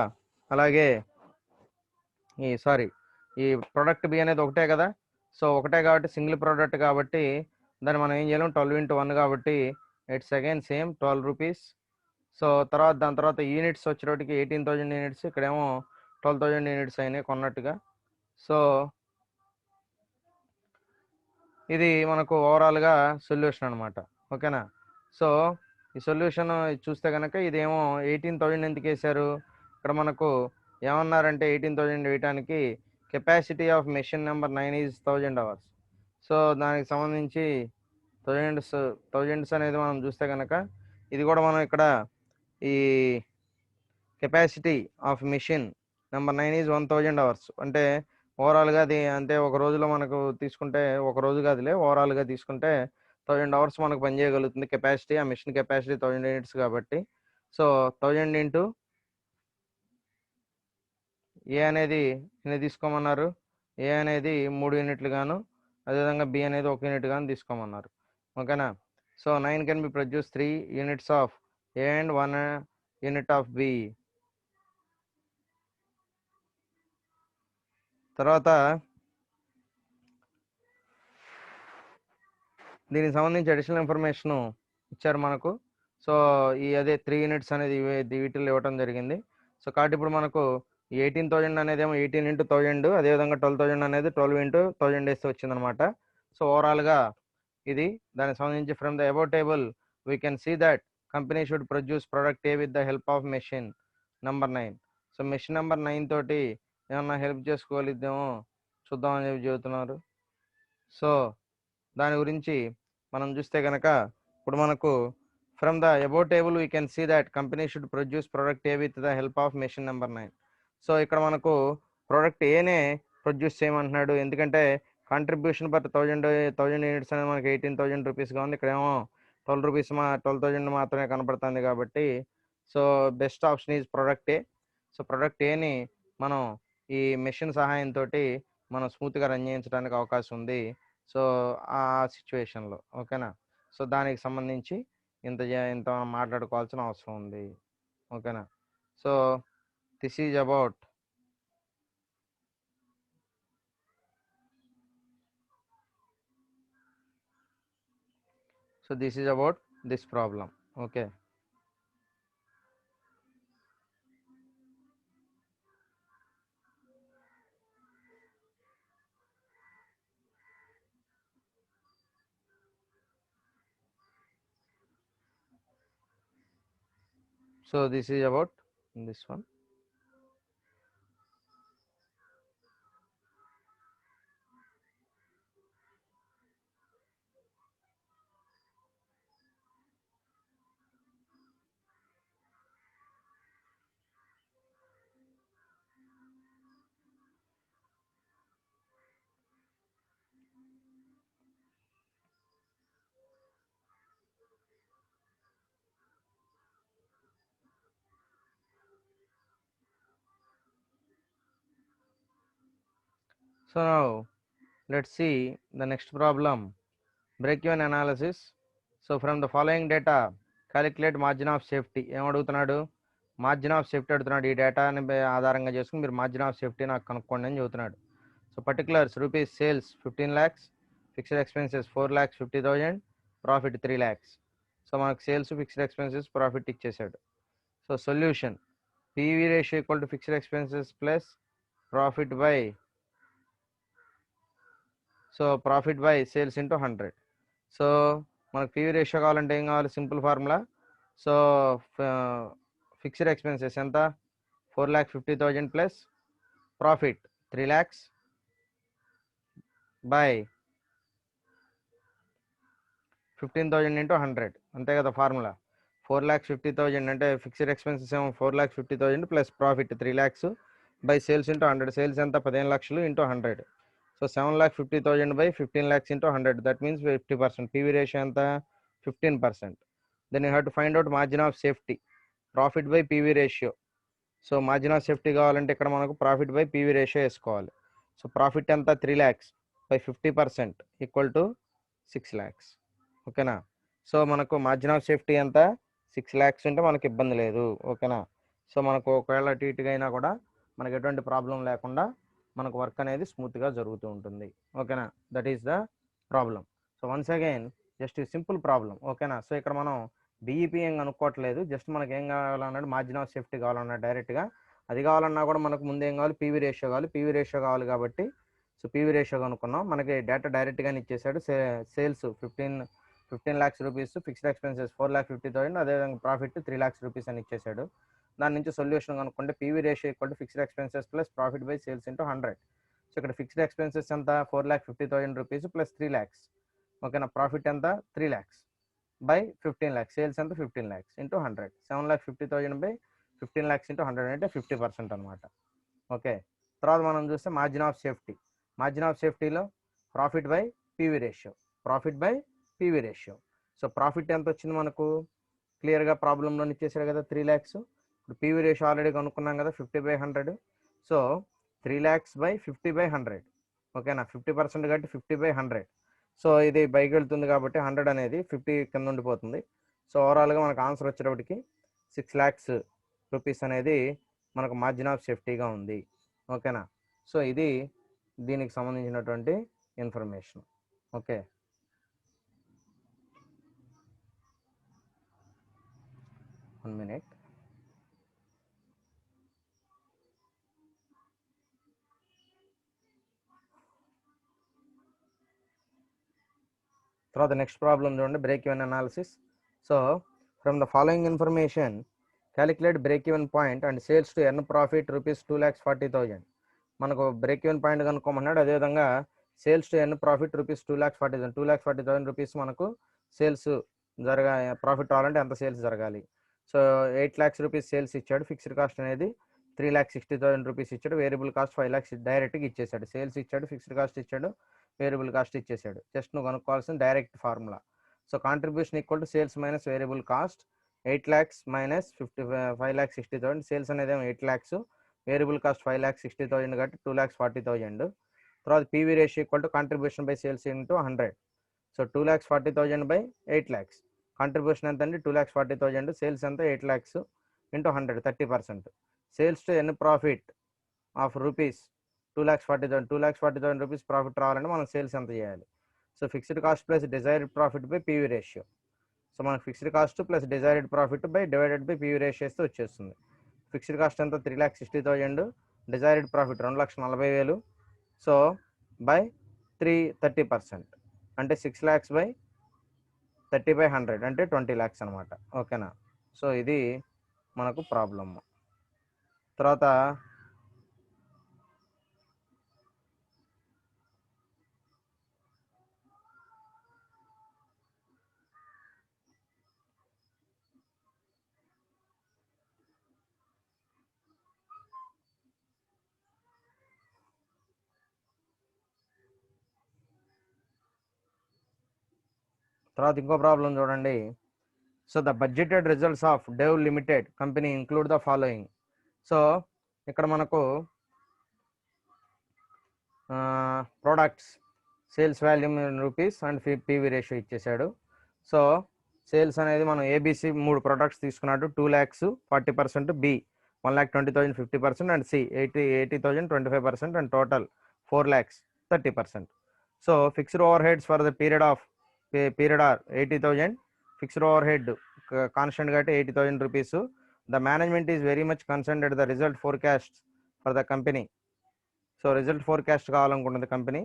అలాగే ఈ ప్రోడక్ట్ బి అనేది ఒకటే కదా. సో ఒకటే కాబట్టి సింగిల్ ప్రోడక్ట్ కాబట్టి దాన్ని మనం ఏం చేయలేం, 12 × 1 కాబట్టి it's again same 12 rupees. So దాని తర్వాత యూనిట్స్ వచ్చేటప్పటికి 18,000 యూనిట్స్, ఇక్కడేమో 12,000 యూనిట్స్ అయినాయి కొన్నట్టుగా. సో ఇది మనకు ఓవరాల్గా సొల్యూషన్ అనమాట. ఓకేనా. సో ఈ సొల్యూషన్ చూస్తే కనుక ఇదేమో 18,000 ఎందుకు వేశారు, ఇక్కడ మనకు ఏమన్నారంటే 18,000 వేయటానికి capacity of machine number 9 is 1000 hours. So దానికి సంబంధించి థౌజండ్స్ అనేది మనం చూస్తే కనుక ఇది కూడా మనం ఇక్కడ ఈ capacity of machine number 9 is 1000 hours అంటే ఓవరాల్గా అది అంటే ఒక రోజులో మనకు తీసుకుంటే, ఒక రోజు కాదులే ఓవరాల్గా తీసుకుంటే 1000 అవర్స్ మనకు పనిచేయగలుగుతుంది కెపాసిటీ. ఆ మిషన్ కెపాసిటీ 1000 యూనిట్స్ కాబట్టి, సో 1000 ఇంటూ ఏ అనేది ఎన్ని తీసుకోమన్నారు, ఏ అనేది 3 యూనిట్లు గాను, అదేవిధంగా బి అనేది 1 యూనిట్ గాను తీసుకోమన్నారు. ఓకేనా. So 9 can be produce 3 units of A and 1 unit of B. తర్వాత దీనికి సంబంధించి అడిషనల్ ఇన్ఫర్మేషన్ ఇచ్చారు మనకు. సో అదే 3 యూనిట్స్ అనేది వీటిల్లో ఇవ్వటం జరిగింది. సో కాబట్టి ఇప్పుడు మనకు 18,000 అనేది ఏమో 18 × 1000, అదేవిధంగా 12,000 అనేది 12 × 1000 వేస్తే వచ్చిందనమాట. సో ఓవరాల్గా ఇది దానికి సంబంధించి from the above table we can see that company should produce product A with the help of machine number 9. So machine number 9 తోటి ఏమన్నా హెల్ప్ చేసుకోగలిద్దామో చూద్దామని చెప్పి చెబుతున్నారు. సో దాని గురించి మనం చూస్తే కనుక ఇప్పుడు మనకు from the above table we can see that company should produce product A with the help of machine number 9. So ఇక్కడ మనకు ప్రోడక్ట్ ఏనే ప్రొడ్యూస్ చేయమంటున్నాడు, ఎందుకంటే కాంట్రిబ్యూషన్ పర్ 1000 యూనిట్స్ అనేది మనకి 18,000 రూపీస్గా ఉంది. ఇక్కడేమో 12 రూపీస్ 12,000 మాత్రమే కనపడుతుంది కాబట్టి, so best option is product A. So product ఏని మనం ఈ మెషిన్ సహాయంతో మనం స్మూత్గా రన్ చేయించడానికి అవకాశం ఉంది. సో ఆ సిచ్యువేషన్లో ఓకేనా. సో దానికి సంబంధించి ఇంత మాట్లాడుకోవాల్సిన అవసరం ఉంది ఓకేనా. So this is about this problem. Okay. So this is about this one. So now let's see the next problem. Break-even analysis. So from the following data, calculate margin of safety. ఏం అడుగుతున్నాడు? Margin of safety అడుగుతున్నాడు. ఈ డేటాని ఆధారంగా చేసుకుని మీరు margin of safety నాకు కనుక్కోండి అని చెబుతున్నాడు. So particulars rupees sales 15 lakhs, fixed expenses 4,50,000, profit 3 lakhs. So మనకు సేల్స్, ఫిక్స్డ్ ఎక్స్పెన్సెస్, ప్రాఫిట్ ఇచ్చేసాడు. So solution PV ratio equal to fixed expenses plus profit by sales into 100. So మనకు PV ratio కావాలంటే ఏం కావాలి? Simple formula. So fixed expenses ఎంత? 4,50,000 plus profit 3 lakhs by 15,000 into 100. అంతే కదా formula. 4,50,000 అంటే fixed expenses ఏమో 4,50,000 plus profit 3 lakhs by sales into 100. Sales ఎంత? 15 లక్షలు into 100. So 7,50,000 by 15 lakhs into 100. That means 50%. PV ratio ఎంత? 15%. Then you have to find out margin of safety. Profit by PV ratio. So margin of safety కావాలంటే ఇక్కడ మనకు profit by PV ratio వేసుకోవాలి. So profit ఎంత? 3 lakhs by 50% equal to 6 lakhs. ఓకేనా. So మనకు margin of safety ఎంత? 6 lakhs ఉంటే మనకు ఇబ్బంది లేదు. ఓకేనా. సో మనకు ఒకవేళ అటు ఇటుగా అయినా కూడా మనకు ఎటువంటి ప్రాబ్లం లేకుండా మనకు వర్క్ అనేది స్మూత్గా జరుగుతూ ఉంటుంది. ఓకేనా. That is the problem. So once again just simple problem. ఓకేనా. సో ఇక్కడ మనం డిఈపి ఏం అనుకోవట్లేదు. జస్ట్ మనకి ఏం కావాలన్నాడు? మార్జిన్ ఆఫ్ సేఫ్టీ కావాలన్నాడు డైరెక్ట్గా. అది కావాలన్నా కూడా మనకు ముందు ఏం కావాలి? పివి రేషియో కావాలి. పివి రేషియో కావాలి కాబట్టి సో పివి రేషియో కనుక్కున్నాం. మనకి డేటా డైరెక్ట్గానే ఇచ్చేసాడు. Sales 15 lakhs rupees, fixed expenses 4,50,000, అదేవిధంగా ప్రాఫిట్ 3 lakhs రూపీస్ అని ఇచ్చేసాడు. దాని నుంచి సొల్యూషన్ కనుక్కుంటే PV ratio equal to fixed expenses plus profit by sales into 100. So ఇక్కడ ఫిక్స్డ్ ఎక్స్పెన్సెస్ ఎంత? 4,50,000 రూపీస్ ప్లస్ 3 lakhs. ఓకేనా. ప్రాఫిట్ ఎంత? 3 lakhs బై 15 lakhs. సేల్స్ ఎంత? 15 lakhs into 100. 7,50,000 by 15 lakhs into 100 అంటే 50% అనమాట. ఓకే. తర్వాత మనం చూస్తే margin of safety. Margin of సేఫ్టీలో profit by PV ratio. PV ratio. So profit ఎంత వచ్చింది మనకు? క్లియర్గా ప్రాబ్లంలో ఇచ్చేసాడు కదా, 3 lakhs. ఇప్పుడు పివి రేషియో ఆల్రెడీ కనుక్కున్నాం కదా, 50/100. So 3 lakhs by 50/100. ఓకేనా. 50% కాబట్టి 50/100. సో ఇది పైకి వెళ్తుంది కాబట్టి 100 అనేది 50 కింద ఉండిపోతుంది. సో ఓవరాల్గా మనకు ఆన్సర్ వచ్చేటప్పటికి 6 lakhs రూపీస్ అనేది మనకు మార్జిన్ ఆఫ్ సేఫ్టీగా ఉంది. ఓకేనా. సో ఇది దీనికి సంబంధించినటువంటి ఇన్ఫర్మేషన్. ఓకే. One minute. తర్వాత నెక్స్ట్ ప్రాబ్లం చూడండి, break even analysis. So from the following information calculate break even point and sales to earn profit rupees 2,40,000. మనకు బ్రేక్ ఈవెన్ పాయింట్ కనుక్కోమన్నాడు. అదేవిధంగా sales to earn profit rupees 2,40,000. 2,40,000 rupees మనకు sales profit రావాలంటే ఎంత sales జరగాలి? So 8 lakhs rupees sales ఇచ్చాడు. Fixed cost అనేది 3,60,000 rupees ఇచ్చాడు. Variable cost 5 lakhs డైరెక్ట్గా ఇచ్చేసాడు. సేల్స్ ఇచ్చాడు, ఫిక్స్డ్ కాస్ట్ ఇచ్చాడు, వేరియబుల్ కాస్ట్ ఇచ్చేసాడు. జస్ట్ నువ్వు కనుక్కోవాల్సిన direct formula. So contribution equal to sales minus variable cost. 8 lakhs minus 5,60,000. Sales అనేది 8 lakhs, వేరియబుల్ కాస్ట్ 5,60,000 కాబట్టి 2,40,000. తర్వాత PV ratio equal to contribution by sales into 100. So 2,40,000 by 8 lakhs. Contribution ఎంత అండి 2,40,000, sales ఎంత 8 lakhs into 100, 30%. Sales to earn profit of rupees 2,40,000, 2,40,000 rupees profit రావాలంటే మనం sales ఎంత చేయాలి? So fixed cost plus desired profit by PV ratio. So మనకు fixed cost plus desired profit by divided by PV ratio వేస్తే వచ్చేస్తుంది. Fixed cost ఎంత 3,60,000, desired profit 2,40,000. So by 30% అంటే 6 lakhs by 30/100 అంటే 20 lakhs అనమాట. ఓకేనా? సో ఇది మనకు ప్రాబ్లమ్. తర్వాత ఇంకో ప్రాబ్లం చూడండి. So the budgeted results of Dev limited company include the following. So ఇక్కడ మనకు products sales volume in rupees and PV ratio ఇచ్చేసాడు. సో సేల్స్ అనేది మనం ఏబిసి 3 ప్రొడక్ట్స్ తీసుకున్నాడు. 2 lakhs 40%, B 1,20,000 50%, and C 80,000 25%, and total 4 lakhs 30%. So fixed overheads for the period are 80,000. Fixed overhead constant కాబట్టి 80,000 rupees. The management is very much concerned at the result forecast for the company. So result forecast కావాలనుకుంటుంది company.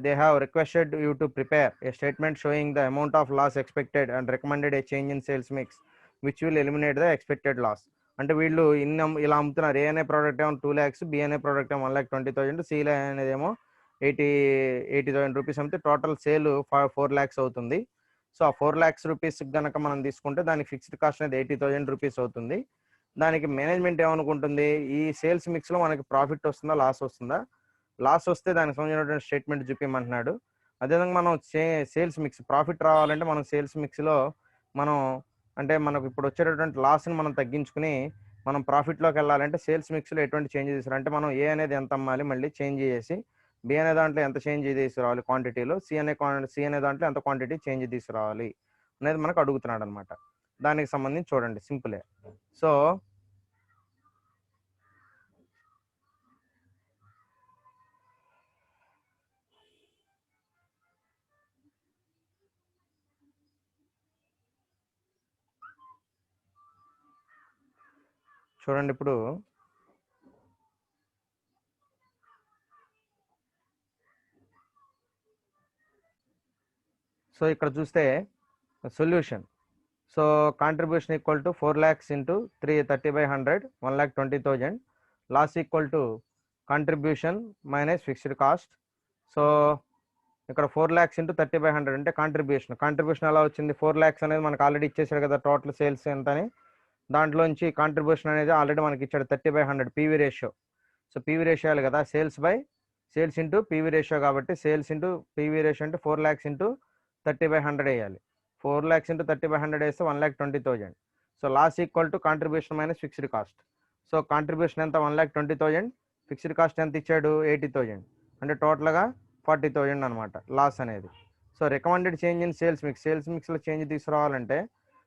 They have requested you to prepare a statement showing the amount of loss expected and recommended a change in sales mix which will eliminate the expected loss. అంటే వీళ్ళు ఇలా అమ్ముతున్నారు. ఏ అనే product ఏమో 2 lakhs, B అనే product ఏమో 1,20,000, C అనేది ఏమో 80,000 రూపీస్ అమ్మితే టోటల్ సేల్ 4 lakhs అవుతుంది. సో ఆ 4 lakhs రూపీస్ కనుక మనం తీసుకుంటే దానికి ఫిక్స్డ్ కాస్ట్ అనేది 80,000 రూపీస్ అవుతుంది. దానికి మేనేజ్మెంట్ ఏమనుకుంటుంది, ఈ సేల్స్ మిక్స్లో మనకి ప్రాఫిట్ వస్తుందా లాస్ వస్తుందా? లాస్ వస్తే దానికి సంబంధించినటువంటి స్టేట్మెంట్ చూపించమంటున్నాడు. అదేవిధంగా మనం సేల్స్ మిక్స్ ప్రాఫిట్ రావాలంటే మనం సేల్స్ మిక్స్లో మనం అంటే మనకు ఇప్పుడు వచ్చేటటువంటి లాస్ని మనం తగ్గించుకుని మనం ప్రాఫిట్లోకి వెళ్ళాలంటే సేల్స్ మిక్స్లో ఎటువంటి చేంజ్ చేస్తారు అంటే మనం ఏ అనేది ఎంత అమ్మాలి మళ్ళీ చేంజ్ చేసి, బి అనే దాంట్లో ఎంత చేంజ్ తీసుకురావాలి క్వాంటిటీలో, సి అనే దాంట్లో ఎంత క్వాంటిటీ చేంజ్ తీసుకురావాలి అనేది మనకు అడుగుతున్నాడు అనమాట. దానికి సంబంధించి చూడండి సింపులే. సో చూడండి ఇప్పుడు సో ఇక్కడ చూస్తే solution. So contribution equal to 4 lakhs into 30/100 1,20,000. Loss equal to contribution minus fixed cost. So ఇక్కడ 4 lakhs ఇంటూ 30/100 అంటే కాంట్రిబ్యూషన్ ఎలా వచ్చింది? 4 lakhs అనేది మనకు ఆల్రెడీ ఇచ్చేసాడు కదా టోటల్ సేల్స్ ఎంత అని. దాంట్లోంచి కాంట్రిబ్యూషన్ అనేది ఆల్రెడీ మనకి ఇచ్చాడు 30/100 PV ratio. So PV ratio కదా సేల్స్ ఇంటూ పీవీ రేషియో కాబట్టి సేల్స్ ఇంటూ పీవీ రేషియో అంటే 4 lakhs ఇంటూ 30/100 వేయాలి. 4 lakhs ఇంటూ 30/100 వేస్తే 1,20,000. So loss equal to contribution minus fixed cost. So contribution ఎంత 1,20,000, ఫిక్స్డ్ కాస్ట్ ఎంత ఇచ్చాడు 80,000, అంటే టోటల్గా 40,000 అనమాట లాస్ అనేది. So recommended change in sales మిక్స్లో చేంజ్ తీసుకురావాలంటే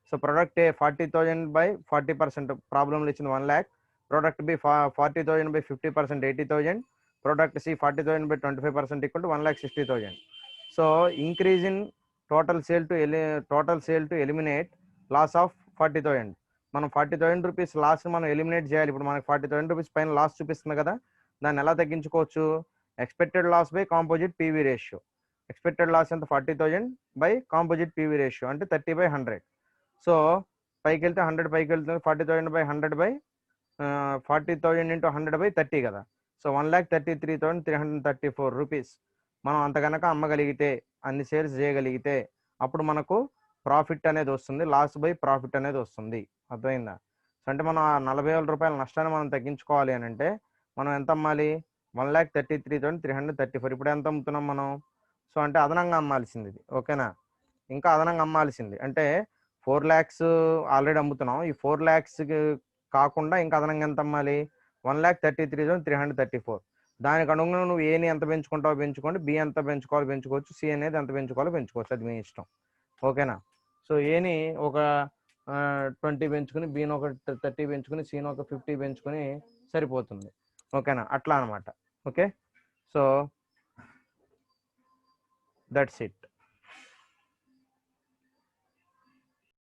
సో ప్రొడక్ట్ ఏ 40,000 బై 40%, ప్రాబ్లంలో ఇచ్చింది 1 lakh. Product B 40,000 by 50% 80,000. Product C 40,000 by 25% equal to 1,60,000. So increase in total sale to eliminate loss of 40,000. మనం 40,000 రూపీస్ లాస్ మనం eliminate చేయాలి. ఇప్పుడు మనకి 40,000 rupees పైన లాస్ చూపిస్తుంది కదా, దాన్ని ఎలా తగ్గించుకోవచ్చు? Expected loss by composite PV ratio. Expected loss ఎంత 40,000 బై కాంపోజిట్ పీవీ రేషియో అంటే 30/100. సో పైకి వెళ్తే 100 పైకి వెళ్తుంది 40,000 బై 100 బై 40,000 ఇంటూ 100 బై 30 కదా. సో 1,33,334 రూపీస్ మనం అంత కనుక అమ్మగలిగితే, అన్ని సేల్స్ చేయగలిగితే అప్పుడు మనకు ప్రాఫిట్ అనేది వస్తుంది, లాస్ బై ప్రాఫిట్ అనేది వస్తుంది. అర్థమైందా? సో అంటే మనం 40,000 రూపాయల నష్టాన్ని మనం తగ్గించుకోవాలి అని అంటే మనం ఎంత అమ్మాలి? 1,33,334. ఇప్పుడు ఎంత అమ్ముతున్నాం మనం? సో అంటే అదనంగా అమ్మాల్సింది ఇది. ఓకేనా? ఇంకా అదనంగా అమ్మాల్సింది అంటే 4 lakhs ఆల్రెడీ అమ్ముతున్నాం. ఈ 4 lakhs కాకుండా ఇంకా అదనంగా ఎంత అమ్మాలి? 1,33,334. దానికి అనుగుణంగా నువ్వు ఏని ఎంత పెంచుకుంటావో పెంచుకోండి, బి ఎంత పెంచుకోవాలో పెంచుకోవచ్చు, సి అనేది ఎంత పెంచుకోవాలో పెంచుకోవచ్చు, అది మీ ఇష్టం. ఓకేనా? సో ఏని ఒక 20 పెంచుకుని, బిని ఒక 30 పెంచుకుని, సిని ఒక 50 పెంచుకుని సరిపోతుంది. ఓకేనా? అట్లా అనమాట. Okay, so that's it.